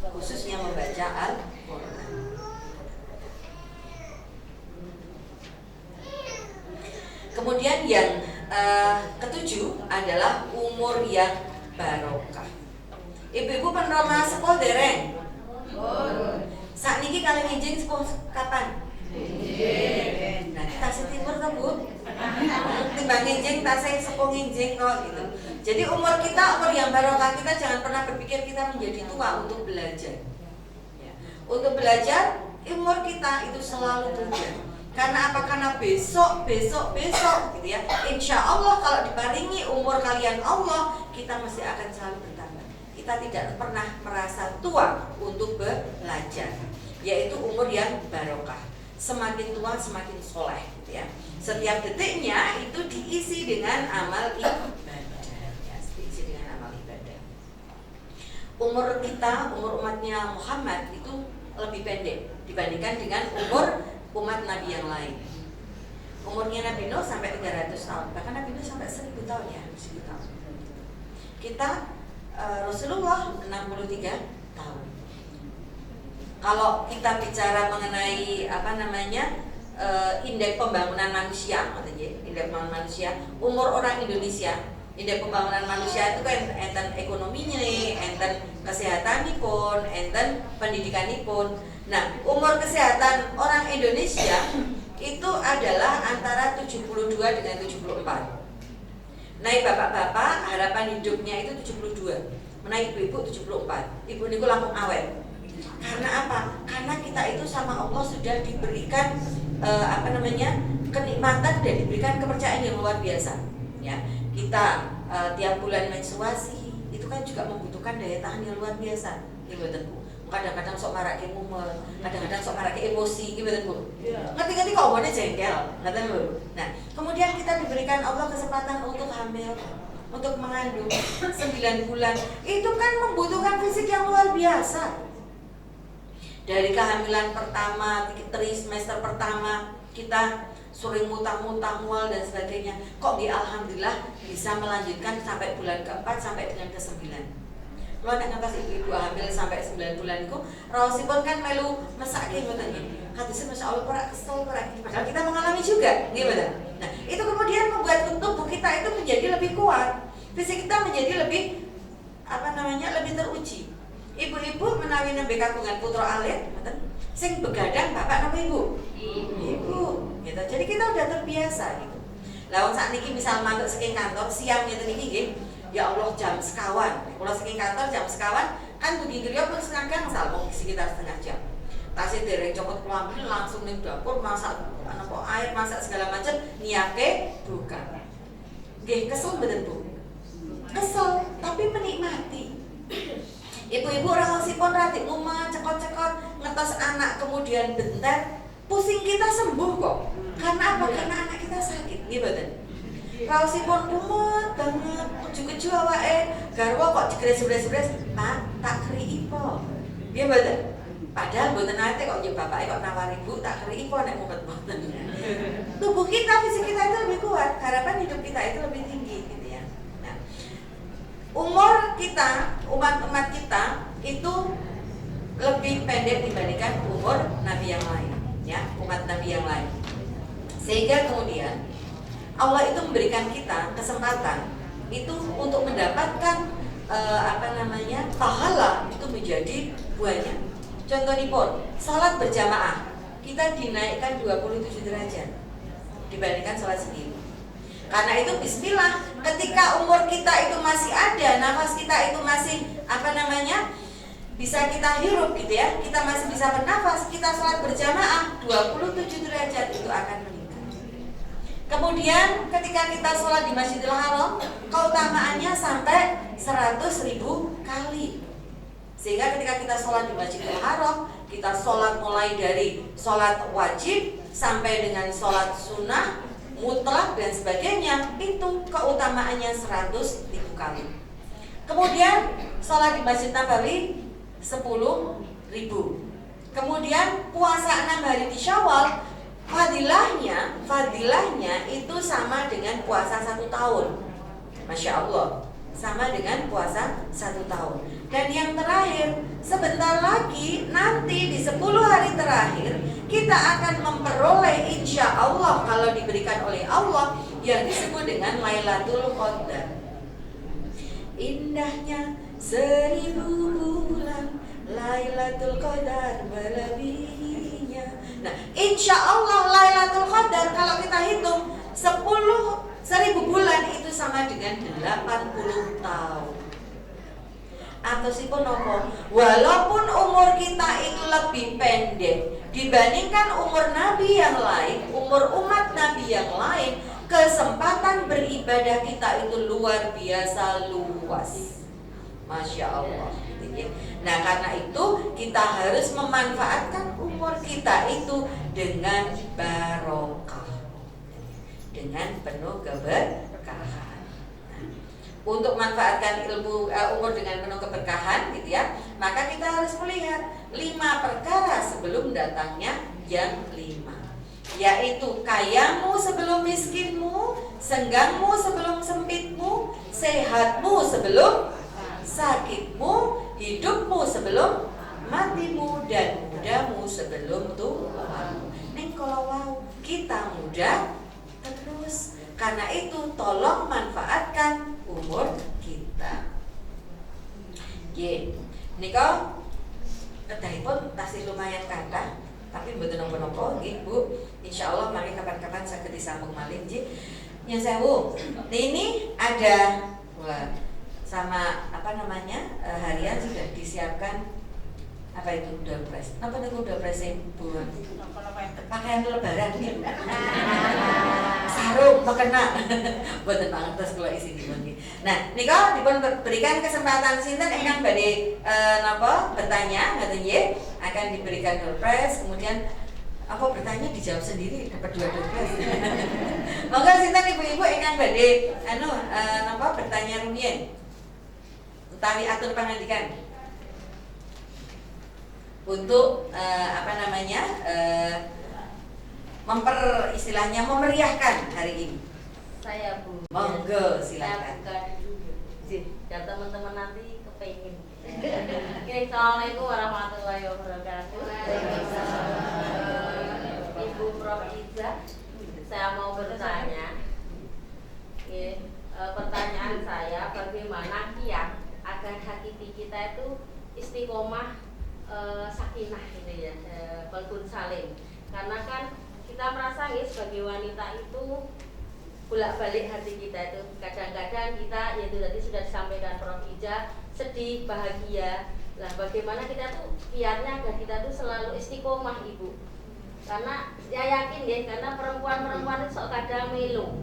khususnya membaca Al-Quran. Kemudian yang ketujuh adalah umur yang barokah. Ibu-ibu penerima sekolah dereng? Saat ini kalian ngijing sekolah kapan? Nah, tasih timur kan Bu? Timbang ngijing tasih sekolah ngijing kok gitu. Jadi umur kita umur yang barokah, kita jangan pernah berpikir kita menjadi tua untuk belajar. Ya. Untuk belajar umur kita itu selalu muda. Karena apa? Karena besok gitu ya. Insya Allah kalau diparingi umur kalian Allah, kita masih akan selalu bertambah. Kita tidak pernah merasa tua untuk belajar. Yaitu umur yang barokah. Semakin tua semakin soleh gitu ya. Setiap detiknya itu diisi dengan amal ibadah. Umur kita, umur umatnya Muhammad itu lebih pendek dibandingkan dengan umur umat Nabi yang lain. Umurnya Nabi Nuh sampai 300 tahun, bahkan Nabi Nuh sampai 1000 tahun ya, 1000 tahun. Kita Rasulullah 63 tahun. Kalau kita bicara mengenai indeks pembangunan manusia, indeks pembangunan manusia, umur orang Indonesia, indeks pembangunan manusia itu kan enten ekonominya nih, enten kesehatan pun, enten pendidikan pun. Nah, umur kesehatan orang Indonesia itu adalah antara 72 dengan 74. Naik bapak-bapak harapan hidupnya itu 72. Menaik ibu-ibu 74. Ibu niku langsung awet. Karena apa? Karena kita itu sama Allah sudah diberikan kenikmatan dan diberikan kepercayaan yang luar biasa. Ya, kita tiap bulan menstruasi itu kan juga membutuhkan daya tahan yang luar biasa. Kadang-kadang sok marah ke mumet, kadang-kadang sok marah ke emosi, gimana Bu? Ngerti-ngerti kok omongnya jengkel, ngerti Bu? Nah, kemudian kita diberikan Allah kesempatan untuk hamil, untuk mengandung 9 bulan. Itu kan membutuhkan fisik yang luar biasa. Dari kehamilan pertama, trimester pertama, kita sering muntah-muntah, mual dan sebagainya. Kok alhamdulillah bisa melanjutkan sampai bulan keempat sampai bulan ke-9. Kalau nek ngantos ibu-ibu hamil sampai 9 bulan itu, raosipun kan melu mesake ngoten nggih. Hadisnya Masya Allah ora kesel ora. Padahal kita mengalami juga, gimana? Nah, itu kemudian membuat tubuh kita itu menjadi lebih kuat. Fisik kita menjadi lebih lebih teruji. Ibu-ibu menawi nembe kagungan putra alit, ngoten. Sing begadang bapak napa ibu? Ibu. Gitu. Jadi kita udah terbiasa gitu. Lah wong sakniki misal mantuk saking kantor siang ngeten iki nggih. Ya Allah jam sekawan. Kalau saking kantor jam sekawan kan dugi griya pun setengah misal mung sekitar setengah jam. Tasih dereng copot kelambi langsung ning dapur masak air, masak segala macam niake buka. Nggih kesel mboten Bu? Kesel tapi menikmati. Ibu-ibu raosipun ratik ngomah cekot-cekot ngetos anak kemudian bentar pusing kita sembuh kok. Karena apa? Karena anak kita sakit, nggih mboten? Raosipun kumat banget, keju-keju awake, garwa kok digres-gres, "Pak, tak keri po." Nggih mboten? Padahal mboten nate kok nggih bapake kok nawari, "Bu, tak keri po nek mumet mboten." Tubuh kita, fisik kita itu lebih kuat, harapan hidup kita itu lebih tinggi gitu ya. Nah, umur kita, umat-umat kita itu lebih pendek dibandingkan umur nabi yang lain, ya, umat nabi yang lain. Sehingga kemudian Allah itu memberikan kita kesempatan itu untuk mendapatkan pahala itu menjadi banyak. Contohnya salat berjamaah kita dinaikkan 27 derajat dibandingkan salat sendiri. Karena itu bismillah, ketika umur kita itu masih ada, nafas kita itu masih bisa kita hirup gitu ya, kita masih bisa bernafas, kita salat berjamaah 27 derajat itu akan meningkat. Kemudian ketika kita sholat di Masjidil Haram, keutamaannya sampai 100.000 kali. Sehingga ketika kita sholat di Masjidil Haram, kita sholat mulai dari sholat wajib sampai dengan sholat sunnah, mutlak dan sebagainya, itu keutamaannya 100.000 kali. Kemudian sholat di Masjid Nabawi 10.000. Kemudian puasa 6 hari di Syawal, fadilahnya itu sama dengan puasa 1 tahun. Masya Allah, sama dengan puasa 1 tahun. Dan yang terakhir, sebentar lagi nanti di 10 hari terakhir kita akan memperoleh insya Allah kalau diberikan oleh Allah yang disebut dengan Lailatul Qadar. Indahnya 1000 bulan, Lailatul Qadar melebihinya. Nah, insya Allah Lailatul Qadar kalau kita hitung 10.000 bulan itu sama dengan 80 tahun. Atau sipun nopo, walaupun umur kita itu lebih pendek dibandingkan umur Nabi yang lain, umur umat Nabi yang lain, kesempatan beribadah kita itu luar biasa luas. Masya Allah. Nah, karena itu kita harus memanfaatkan umur kita itu dengan barokah, dengan penuh keberkahan. Untuk manfaatkan umur dengan penuh keberkahan gitu ya, maka kita harus melihat 5 perkara sebelum datangnya yang 5, yaitu kayamu sebelum miskinmu, senggangmu sebelum sempitmu, sehatmu sebelum sakitmu, hidupmu sebelum matimu, dan mudamu sebelum tuamu. Neng kalau mau kita muda terus. Karena itu tolong manfaatkan umur kita. Nggih. Nika kedahipun tasih lumayan kathah, tapi mboten napa-napa nggih Bu. Insyaallah mari kapan-kapan saged disambung malih nggih. Nyun sewu. Ini ada sama apa namanya? Harian sudah disiapkan apa itu doorpress? Apa itu doorpress Bu? Pakaian lebaran gitu. Sarung mekena. Mboten pangertos kula isine nggih. Nah, nika dipun berikan kesempatan sinten ingkang badhe napa bertanya ngoten nggih, akan diberikan doorpress, kemudian apa bertanya dijawab sendiri dapat 2 doorpress. Monggo sinten ibu-ibu ingkang badhe napa bertanya rumiyin. Utawi atur pangandikan. Untuk apa namanya istilahnya memeriahkan hari ini. Saya Bu. Monggo silakan. Dan teman-teman nanti kepengin. Assalamualaikum warahmatullahi wabarakatuh. Ibu Prof Iza, saya mau bertanya. Pertanyaan saya, bagaimana kiat agar hakiki kita itu istiqomah sakinah gitu ya, qalbun salim. Karena kan kita merasa sebagai wanita itu bolak-balik hati kita itu. Kadang-kadang kita, yaitu tadi sudah disampaikan Prof Ija, sedih, bahagia. Nah, bagaimana kita tuh kiatnya agar kita tuh selalu istiqomah Ibu? Karena ya yakin ya, karena perempuan-perempuan itu sok kadang melo.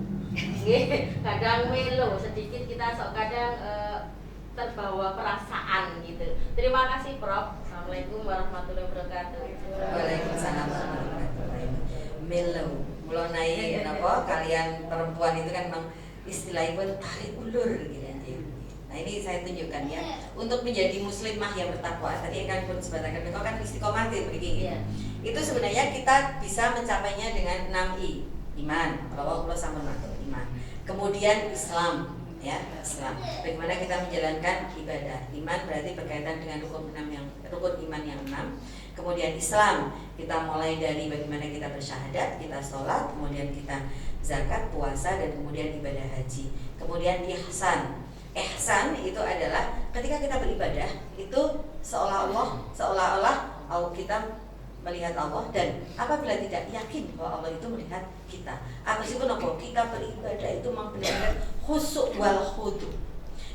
Kadang melo, sedikit kita sok kadang terbawa perasaan gitu. Terima kasih Prof. Assalamualaikum warahmatullahi wabarakatuh. Waalaikumsalam warahmatullahi wabarakatuh. Melo, mulai napa kalian perempuan itu kan memang istilahnya tarik ulur gitu ya. Nah, ini saya tunjukkan ya. Untuk menjadi muslimah yang bertakwa, tadi kan pun sebenarnya kan istiqomah begini. Yeah. Itu sebenarnya kita bisa mencapainya dengan 6I. Iman, kalau sampun matur iman. Kemudian Islam. Ya, Islam. Bagaimana kita menjalankan ibadah. Iman berarti berkaitan dengan rukun iman yang 6. Kemudian Islam, kita mulai dari bagaimana kita bersyahadat, kita sholat, kemudian kita zakat, puasa, dan kemudian ibadah haji. Kemudian ihsan. Ihsan itu adalah ketika kita beribadah itu seolah-olah kita melihat Allah, dan apabila tidak yakin bahwa Allah itu melihat kita, atau meskipun kita beribadah itu memang benar-benar khusyuk wal khudu.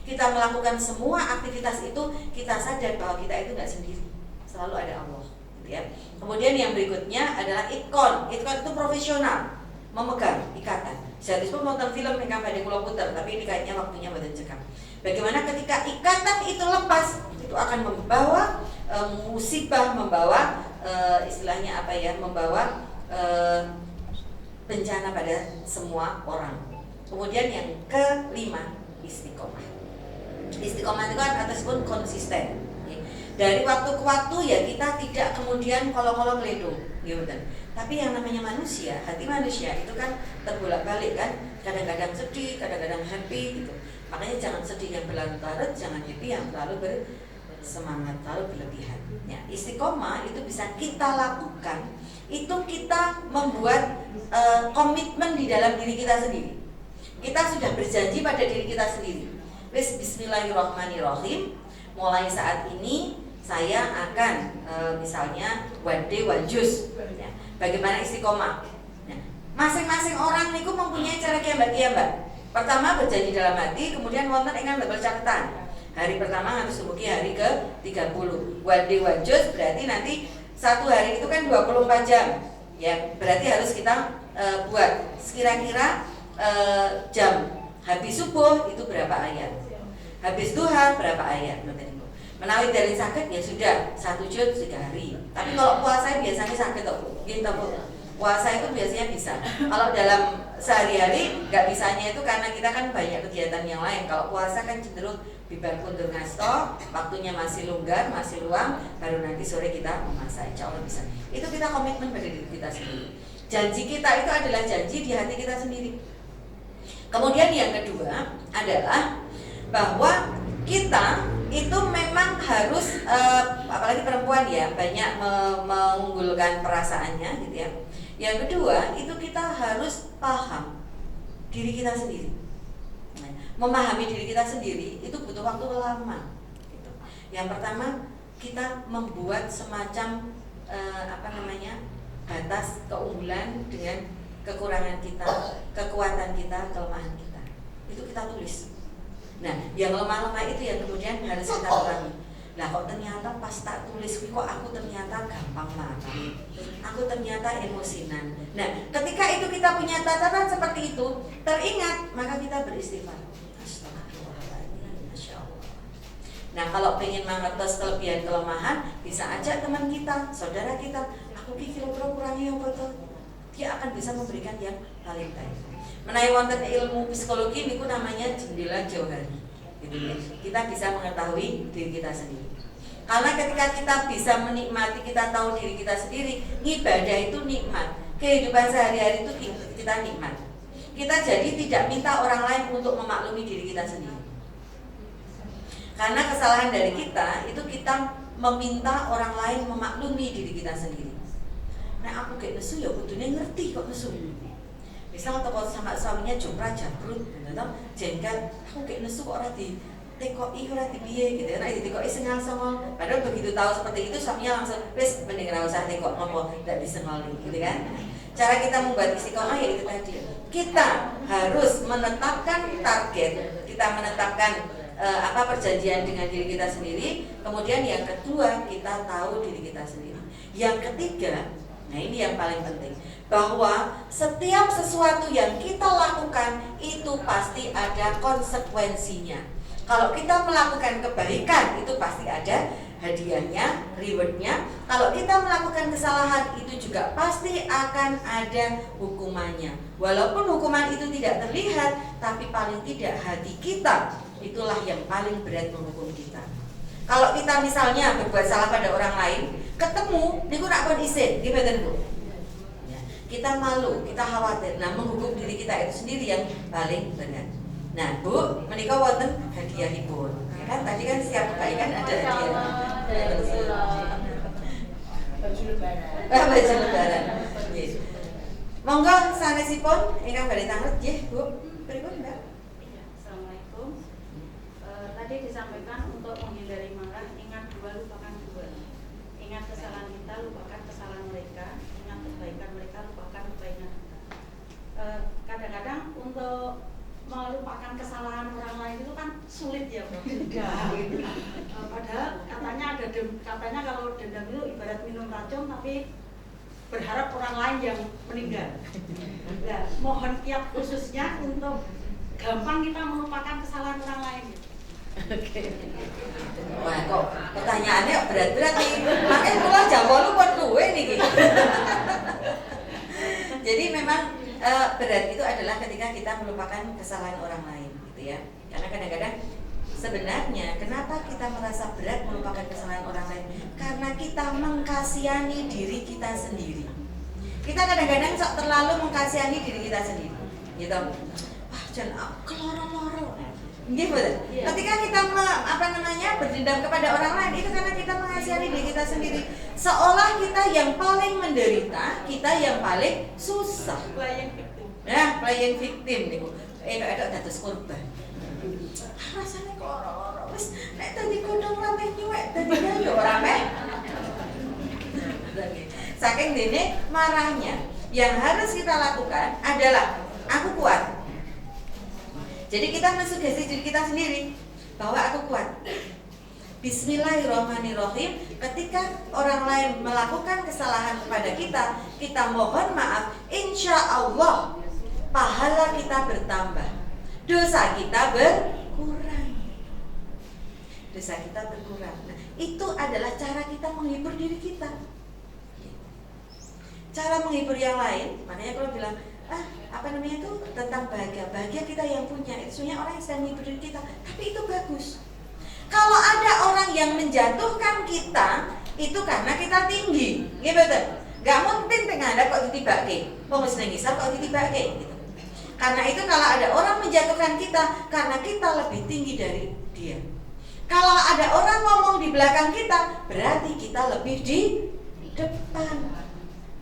Kita melakukan semua aktivitas itu kita sadar bahwa kita itu nggak sendiri, selalu ada Allah, gitu ya. Kemudian yang berikutnya adalah itkon. Itkon itu profesional, memegang ikatan. Jadi pun nonton film yang pada pulau putar, tapi ini kayaknya waktunya badan cekam. Bagaimana ketika ikatan itu lepas, itu akan membawa musibah, membawa istilahnya apa ya, membawa bencana pada semua orang. Kemudian yang kelima, istiqomah. Istiqomah itu kan atas pun konsisten. Dari waktu ke waktu ya kita tidak kemudian kolong-kolong ledo, gitu kan. Tapi yang namanya manusia, hati manusia itu kan terbolak-balik kan. Kadang-kadang sedih, kadang-kadang happy gitu. Makanya jangan sedih yang berlarut-larut, jangan happy yang terlalu bersemangat, terlalu berlebihan. Ya, istiqomah itu bisa kita lakukan. Itu kita membuat komitmen di dalam diri kita sendiri. Kita sudah berjanji pada diri kita sendiri. Wis bismillahirrahmanirrahim. Mulai saat ini saya akan misalnya one day one juice. Ya. Bagaimana istiqomah? Ya. Masing-masing orang niku mempunyai cara kiambak. Pertama berjanji dalam hati, kemudian wonten ingkang damel catatan. Hari pertama harus dumugi hari ke-30. One day one juice berarti nanti satu hari itu kan 24 jam. Ya, berarti harus kita buat sekira-kira jam habis subuh itu berapa ayat, habis duha berapa ayat. Menawi dari sakit ya sudah 1 juz 3 hari. Tapi kalau puasa biasanya sakit kok, gitu Bu. Puasa itu biasanya bisa. Kalau dalam sehari-hari nggak bisanya itu karena kita kan banyak kegiatan yang lain. Kalau puasa kan cenderung bibar kundur ngasto, waktunya masih longgar, masih luang, baru nanti sore kita memasak. Insya Allah bisa. Itu kita komitmen pada diri kita sendiri. Janji kita itu adalah janji di hati kita sendiri. Kemudian yang kedua adalah bahwa kita itu memang harus apalagi perempuan ya banyak mengunggulkan perasaannya gitu ya. Yang kedua itu kita harus paham diri kita sendiri. Memahami diri kita sendiri itu butuh waktu lama gitu. Yang pertama kita membuat semacam batas keunggulan dengan kekurangan kita, kekuatan kita, kelemahan kita. Itu kita tulis. Nah, yang lemah-lemah itu yang kemudian harus kita kurangi. Nah, kok ternyata pas tak tulis, kok aku ternyata gampang marah, aku ternyata emosinan. Nah, ketika itu kita punya catatan seperti itu, teringat, maka kita beristighfar. Astagfirullahaladzim, Masya Allah. Nah, kalau pengen mengetes kelebihan kelemahan, bisa ajak teman kita, saudara kita. Aku kira-kira kurangnya yang betul. Dia akan bisa memberikan yang paling baik. Menawi wonten ilmu psikologi niku namanya jendela jauhari. Gitu ya. Kita bisa mengetahui diri kita sendiri. Karena ketika kita bisa menikmati, kita tahu diri kita sendiri, ibadah itu nikmat. Kehidupan sehari-hari itu kita nikmat. Kita jadi tidak minta orang lain untuk memaklumi diri kita sendiri. Karena kesalahan dari kita itu kita meminta orang lain memaklumi diri kita sendiri. Nah, aku kayak nesu ya kudunya ngerti kok nesu. Misal atau sama suaminya jompra jabrut, jengkel, aku kayak nesu kok ora di tekoi ora di piye gitu. Nah, di tekoi sengal-sengol. Padahal begitu tahu seperti itu suaminya langsung, "Wes mending ora usah tekok ngopo, ndak disengoli." Gitu kan. Cara kita membuat istiqomah ya itu tadi. Kita harus menetapkan target, kita menetapkan perjanjian dengan diri kita sendiri. Kemudian yang kedua, kita tahu diri kita sendiri. Yang ketiga, nah ini yang paling penting, bahwa setiap sesuatu yang kita lakukan itu pasti ada konsekuensinya. Kalau kita melakukan kebaikan itu pasti ada hadiahnya, rewardnya. Kalau kita melakukan kesalahan itu juga pasti akan ada hukumannya. Walaupun hukuman itu tidak terlihat, tapi paling tidak hati kita itulah yang paling berat menghukum kita. Kalau kita misalnya berbuat salah pada orang lain, ketemu, niku nak pun isin, gimana Bu? Ya, kita malu, kita khawatir. Nah, menghukum diri kita itu sendiri yang paling benar. Nah, Bu, menikah wonten hadiahipun. Ya kan tadi kan siap kebaikan ada hadiah. Baju lebaran. Baju lebaran. Nggih. Monggo sanesipun ingkang badhe tanget nggih, Bu. Pripun, Mbak? Assalamualaikum. Tadi disampaikan untuk menghindari marah, ingat dua, lupakan dua. Ingat kesalahan kita, lupakan kesalahan mereka. Ingat kebaikan mereka, lupakan kebaikan kita. Kadang-kadang untuk melupakan kesalahan orang lain itu kan sulit ya, Bro. Padahal katanya kalau dendam itu ibarat minum racun, tapi berharap orang lain yang meninggal. Nah, mohon kiat khususnya untuk gampang kita melupakan kesalahan orang lain. Oke. Wah, kok pertanyaannya berat-berat nih. Makanya kula jam 8 pun luwe niki. Jadi memang berat itu adalah ketika kita melupakan kesalahan orang lain gitu ya. Karena kadang-kadang sebenarnya kenapa kita merasa berat melupakan kesalahan orang lain? Karena kita mengkasihani diri kita sendiri. Kita kadang-kadang terlalu mengkasihani diri kita sendiri. Gitu. Wah, jangan keloro-loro. Gitu. Ketika kita berdendam kepada orang lain itu karena kita mengasihani diri kita sendiri. Seolah kita yang paling menderita, kita yang paling susah. Playing victim. Nah, playing victim nih. Edok-edok dados kurban. Rasane kok ora wis nek dadi godhong rameh nyuwek dadi yo ora meh. Saking dene marahnya, yang harus kita lakukan adalah aku kuat. Jadi kita mensugesti diri kita sendiri bahwa aku kuat. Bismillahirrahmanirrahim. Ketika orang lain melakukan kesalahan kepada kita, kita mohon maaf. Insya Allah pahala kita bertambah, dosa kita berkurang. Dosa kita berkurang. Nah, itu adalah cara kita menghibur diri kita. Cara menghibur yang lain, makanya kalau bilang itu tentang bahagia. Bahagia kita yang punya, itu sebenarnya orang yang sedang menghibur diri kita. Tapi itu bagus. Kalau ada orang yang menjatuhkan kita, itu karena kita tinggi, gitu betul. Gak mungkin tengah kok ditibake, wong wis nang ngisor kok ditibake, gitu. Karena itu kalau ada orang menjatuhkan kita karena kita lebih tinggi dari dia. Kalau ada orang ngomong di belakang kita, berarti kita lebih di depan.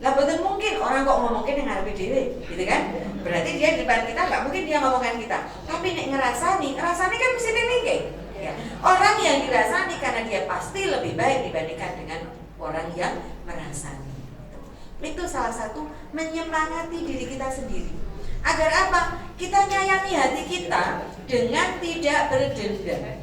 Lah betul mungkin orang kok ngomongin yang ngarepe dhewe, gitu kan? Berarti dia di depan kita, nggak mungkin dia ngomongkan kita. Tapi nek ngerasani kan mesti niki. Ya. Orang yang dirasani karena dia pasti lebih baik dibandingkan dengan orang yang merasani. Itu salah satu menyemangati diri kita sendiri. Agar apa? Kita nyayangi hati kita dengan tidak berdendam.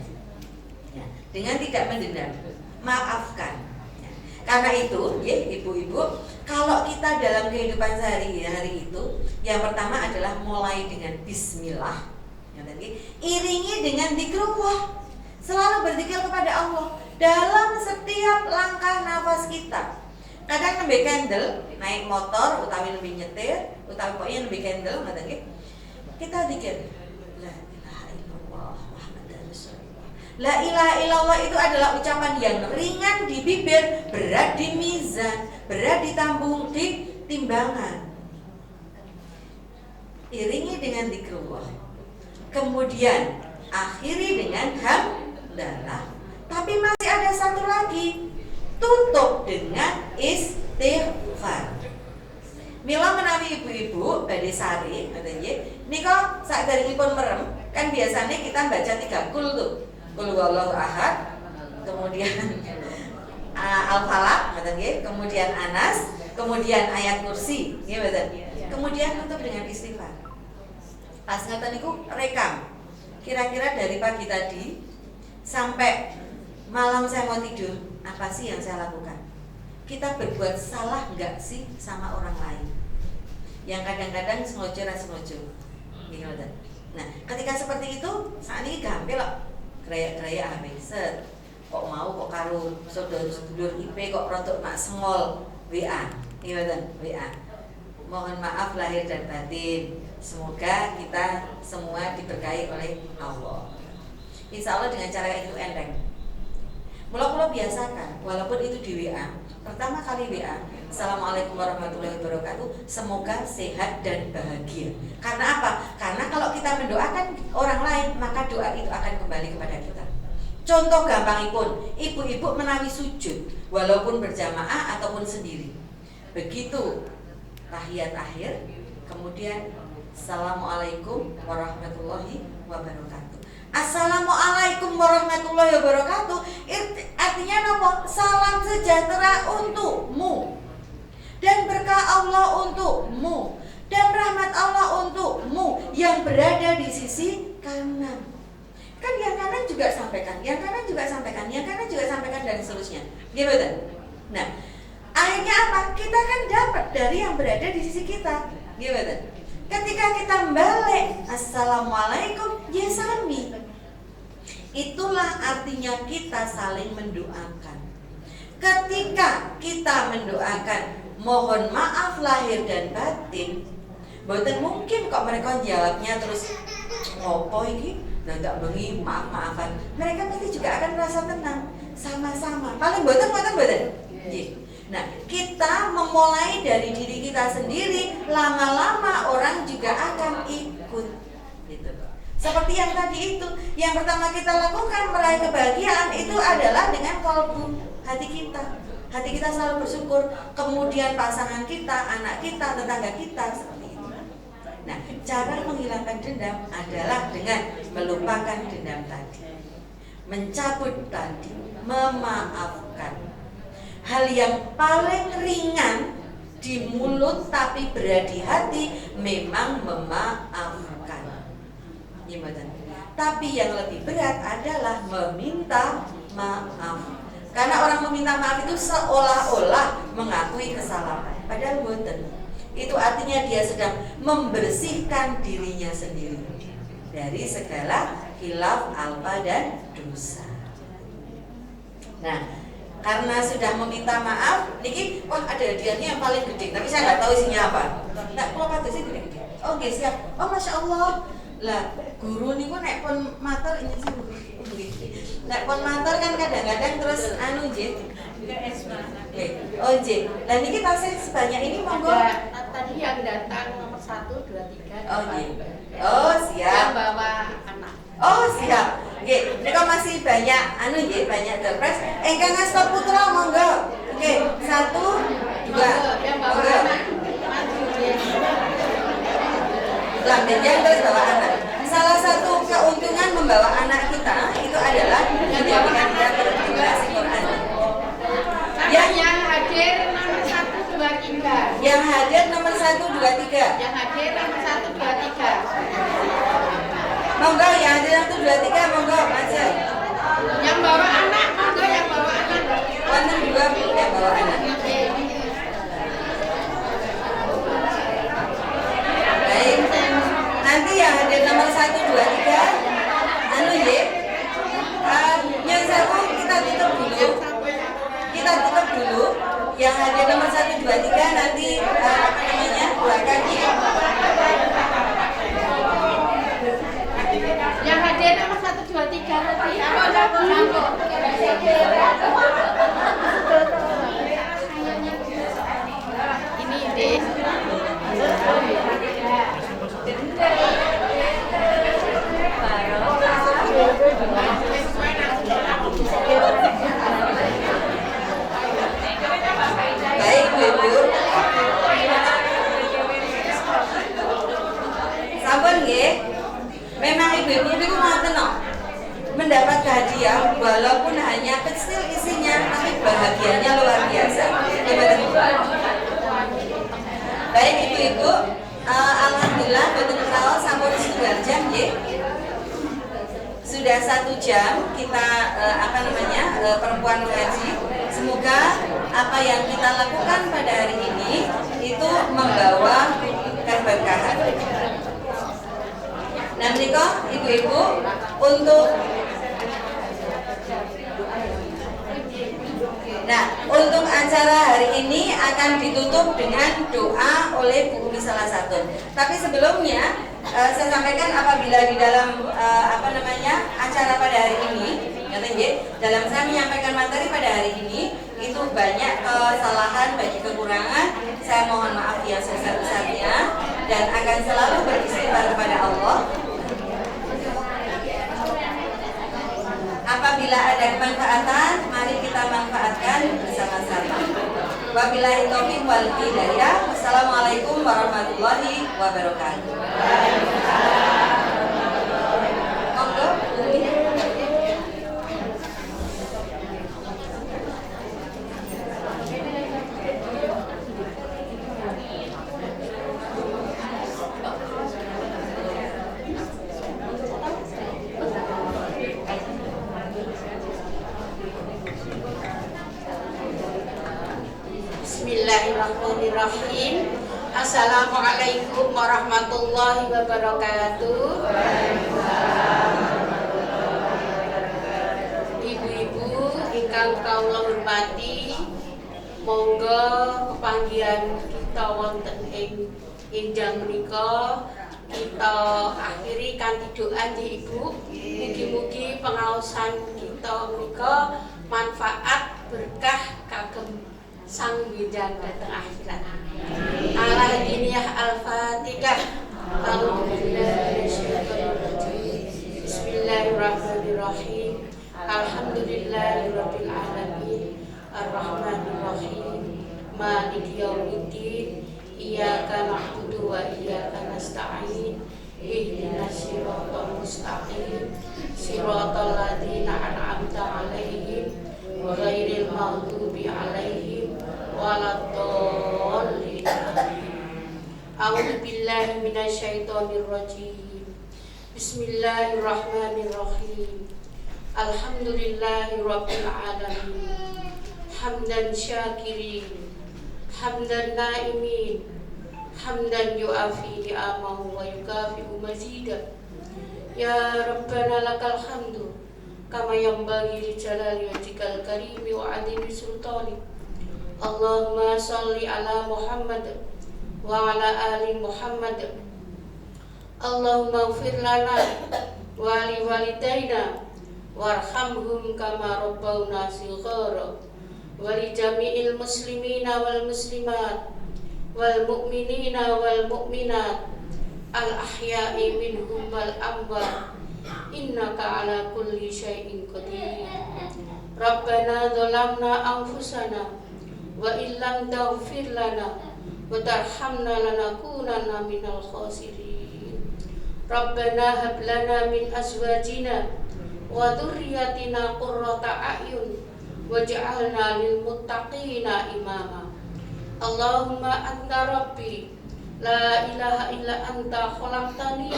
Ya, dengan tidak mendendam. Maafkan. Ya. Karena itu, ya ibu-ibu, kalau kita dalam kehidupan sehari-hari itu, yang pertama adalah mulai dengan bismillah. Yang tadi, iringi dengan dzikrullah. Selalu berzikir kepada Allah dalam setiap langkah nafas kita. Kadang nembe candle, naik motor, utawi nembe nyetir, utawi pokoknya nembe candle, ngoten nggih. Kita zikir. La ilaha illallah Muhammadur Rasulullah. La ilaha illallah itu adalah ucapan yang ringan di bibir, berat di mizan, berat ditambung di timbangan. Iringi dengan dzikrullah. Kemudian akhiri dengan hamdalah. Tapi masih ada satu lagi. Tutup dengan istighfar. Mila menawi ibu-ibu badhe sari, ngoten nggih. Nika sakderengipun merem, kan biasanya kita baca 3 kul tuh. Qul huwallahu ahad, kemudian Al-Falaq, ngoten nggih, kemudian Anas, kemudian ayat kursi, nggih mboten. Kemudian tutup dengan istighfar. Pas ngoten niku rekam. Kira-kira dari pagi tadi sampai malam saya mau tidur, apa sih yang saya lakukan? Kita berbuat salah enggak sih sama orang lain? Yang kadang-kadang sengaja. Nah, ketika seperti itu, saat ini gampil kok. Geraya-geraya set. Kok mau kok karo sedulur IP kok rontok mak sengol WA. WA. Mohon maaf lahir dan batin. Semoga kita semua diberkahi oleh Allah. Insya Allah dengan cara itu enteng. Mula-mula biasakan, walaupun itu di WA. Pertama kali WA, Assalamualaikum warahmatullahi wabarakatuh. Semoga sehat dan bahagia. Karena apa? Karena kalau kita mendoakan orang lain, maka doa itu akan kembali kepada kita. Contoh gampangipun, ibu-ibu menawi sujud, walaupun berjamaah ataupun sendiri. Begitu tahiyat akhir, kemudian Assalamualaikum warahmatullahi wabarakatuh. Assalamualaikum warahmatullahi wabarakatuh. Artinya apa? Salam sejahtera untukmu, dan berkah Allah untukmu, dan rahmat Allah untukmu yang berada di sisi kanan. Kan yang kanan juga sampaikan, yang kanan juga sampaikan, yang kanan juga sampaikan, dan seterusnya. Gitu kan? Nah, akhirnya apa? Kita kan dapat dari yang berada di sisi kita. Gitu kan? Ketika kita balik Assalamualaikum, ya sami. Itulah artinya kita saling mendoakan. Ketika kita mendoakan mohon maaf lahir dan batin, boten mungkin kok mereka jawabnya terus ngopo iki, nggak bengi maaf-maafan. Mereka pasti juga akan merasa tenang, sama-sama. Paling boten. Nah, kita memulai dari diri kita sendiri, lama-lama orang juga akan ikut. Gitu. Seperti yang tadi itu, yang pertama kita lakukan meraih kebahagiaan itu adalah dengan kalbu, hati kita. Hati kita selalu bersyukur, kemudian pasangan kita, anak kita, tetangga kita, seperti itu. Nah, cara menghilangkan dendam adalah dengan melupakan dendam tadi, mencabut tadi, memaafkan. Hal yang paling ringan di mulut tapi berat di hati memang memaafkan. Tapi yang lebih berat adalah meminta maaf. Karena orang meminta maaf itu seolah-olah mengakui kesalahan, padahal bukan. Itu artinya dia sedang membersihkan dirinya sendiri dari segala khilaf, alpa, dan dosa. Nah, karena sudah meminta maaf, niki, wah ada hadiahnya yang paling gede, tapi saya nggak tahu isinya apa. Nah, kalau kata sih gede-gede. Oh, okay, siap. Oh, masya Allah. Lah, guru niku nek pun matur ini sih guru. Nek pun matur kan kadang-kadang terus anu nggih. Oh nggih. Lah niki tasnya sebanyak ini monggo. Tadi yang datang nomor 1, 2, 3. Oh nggih. Oh, siap. Yang bawa anak. Oh, siap. Nggih, nika masih banyak anu nggih, banyak dopres. Engkang Asta Putra monggo. Oke, 1, 2. Yang bawa Monggo. anak. Maju ya. Lambennya terus bawa anak. Salah satu keuntungan membawa anak kita itu adalah menjadikan kita berintegrasi Quran. Yang hadir nomor 1, 2, 3. Yang hadir nomor 1, 2, 3. Yang hadir nomor 1, 2, 3. Monggo yang hadir 1, 2, 3 monggo maju. Yang bawa anak, monggo yang bawa anak. Wonten 2 yang bawa anak. Baik. Nanti yang hadir nomor 1, 2, 3 anu nggih. Yang satu kita tutup dulu. Kita tutup dulu. Yang hadir nomor 1, 2, 3 nanti apa namanya? Doakan ya. Yang hadir nomor 1, 2, 3 tadi apa? Ini deh. Baik Bu. Sampun nggih. Memang ibu-ibu niku ngoten no. Mendapat hadiah walaupun hanya kecil isinya tapi bahagianya luar biasa. Baik ibu-ibu, alhamdulillah boten kraos sampun setengah jam nggih. Sudah 1 jam kita perempuan mengaji. Semoga apa yang kita lakukan pada hari ini itu membawa keberkahan. Nah, menika ibu-ibu untuk acara hari ini akan ditutup dengan doa oleh Bu Umi salah satu. Tapi sebelumnya saya sampaikan apabila di dalam acara pada hari ini, dalam saya menyampaikan materi pada hari ini itu banyak kesalahan, banyak kekurangan. Saya mohon maaf yang sebesar-besarnya dan akan selalu beristighfar kepada Allah. Apabila ada kemanfaatan, mari kita manfaatkan bersama-sama. Wabillahi taufiq wal hidayah. Wassalamualaikum warahmatullahi wabarakatuh. Monggo, Umi. Bismillahirrahmanirrahim. Assalamualaikum warahmatullahi wabarakatuh. Ibu-ibu ingkang kawula hormati, monggo pepanggihan kita wonten ing indang menika kita akhiri kanthi doa nggih Ibu. Mugi-mugi pengaosan kita menika manfaat berkah kagem sang bidang dateng akhirat. Al-Hadiniyah Al-Fatihah. Bismillahirrahmanirrahim. Alhamdulillahirabbil alamin. Ar-Rahmanirrahim. Maliki yaumiddin. Iyyaka na'budu wa iyyaka nasta'in. Minasyaitonirrajim. Bismillahirrahmanirrahim. Alhamdulillahirabbil alamin. Hamdan syakirin, hamdan naimin, hamdan yu'afi ni'amahu wa yukafi'u mazidah. Ya Rabbana lakal hamdu kama yanbaghi li jalali wajhikal karimi wa 'azimi sultanik. Allahumma shalli ala Muhammad wa ala ali Muhammad. Allahumma ighfir lana wa li walidayna warhamhum kama rabbawna shighara. Wali jami'il muslimina wal muslimat wal mu'minina wal mu'minat al ahya'i minhum wal amwat innaka ala kulli syai'in qadir. Rabbana zalamna anfusana wa illam taghfir lana wa tarhamna lanakunanna minal khasirin. Rabbana hab lana min azwajina wa dhurriyyatina qurrata a'yun waj'alna lil muttaqina imama. Allahumma anta rabbi la ilaha illa anta khalaqtani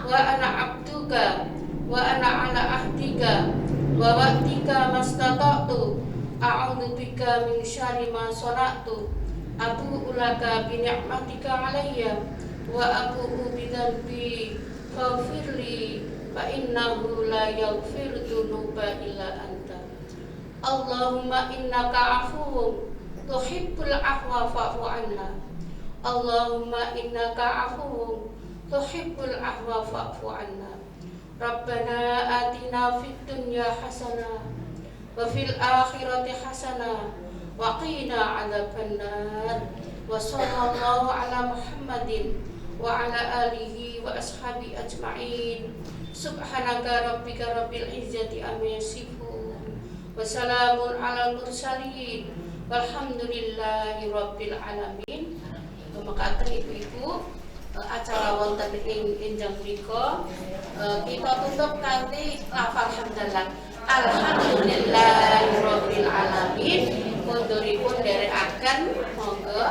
wa ana 'abduka wa ana 'ala ahdika wa wa'dika mastata'tu a'udzu bika min syarri ma sana'tu abu'u laka bi ni'matika 'alayya wa abu'u bi dhanbi faghfirli fa innahu la yaghfiru dzunuba illa anta. Allahumma innaka afuwwun tuhibbul afwa fa'fu 'anna. Allahumma innaka afuwwun tuhibbul afwa fa'fu 'anna. Rabbana atina fid dunya hasanah wa fil akhirati hasanah wa qina 'adzabannar. Wa sallallahu ala Muhammadin wa ala alihi wa ashabi ajma'in. Subhanaka rabbika rabbil izzati amma yasifun. Wassalamun alal mursalin walhamdulillahi rabbil alamin. Mekaten ibu-ibu acara wonten ing enjang menika kita tutup kanthi lafal hamdalah. Alhamdulillahi rabbil alamin. Munduripun dherekaken monggo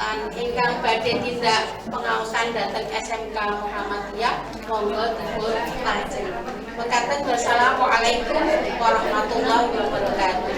lan ingkang badhe tindak pengaosan dhateng SMK Muhammadiyah monggo dipun lajeng. Mekaten wassalamualaikum warahmatullahi wabarakatuh.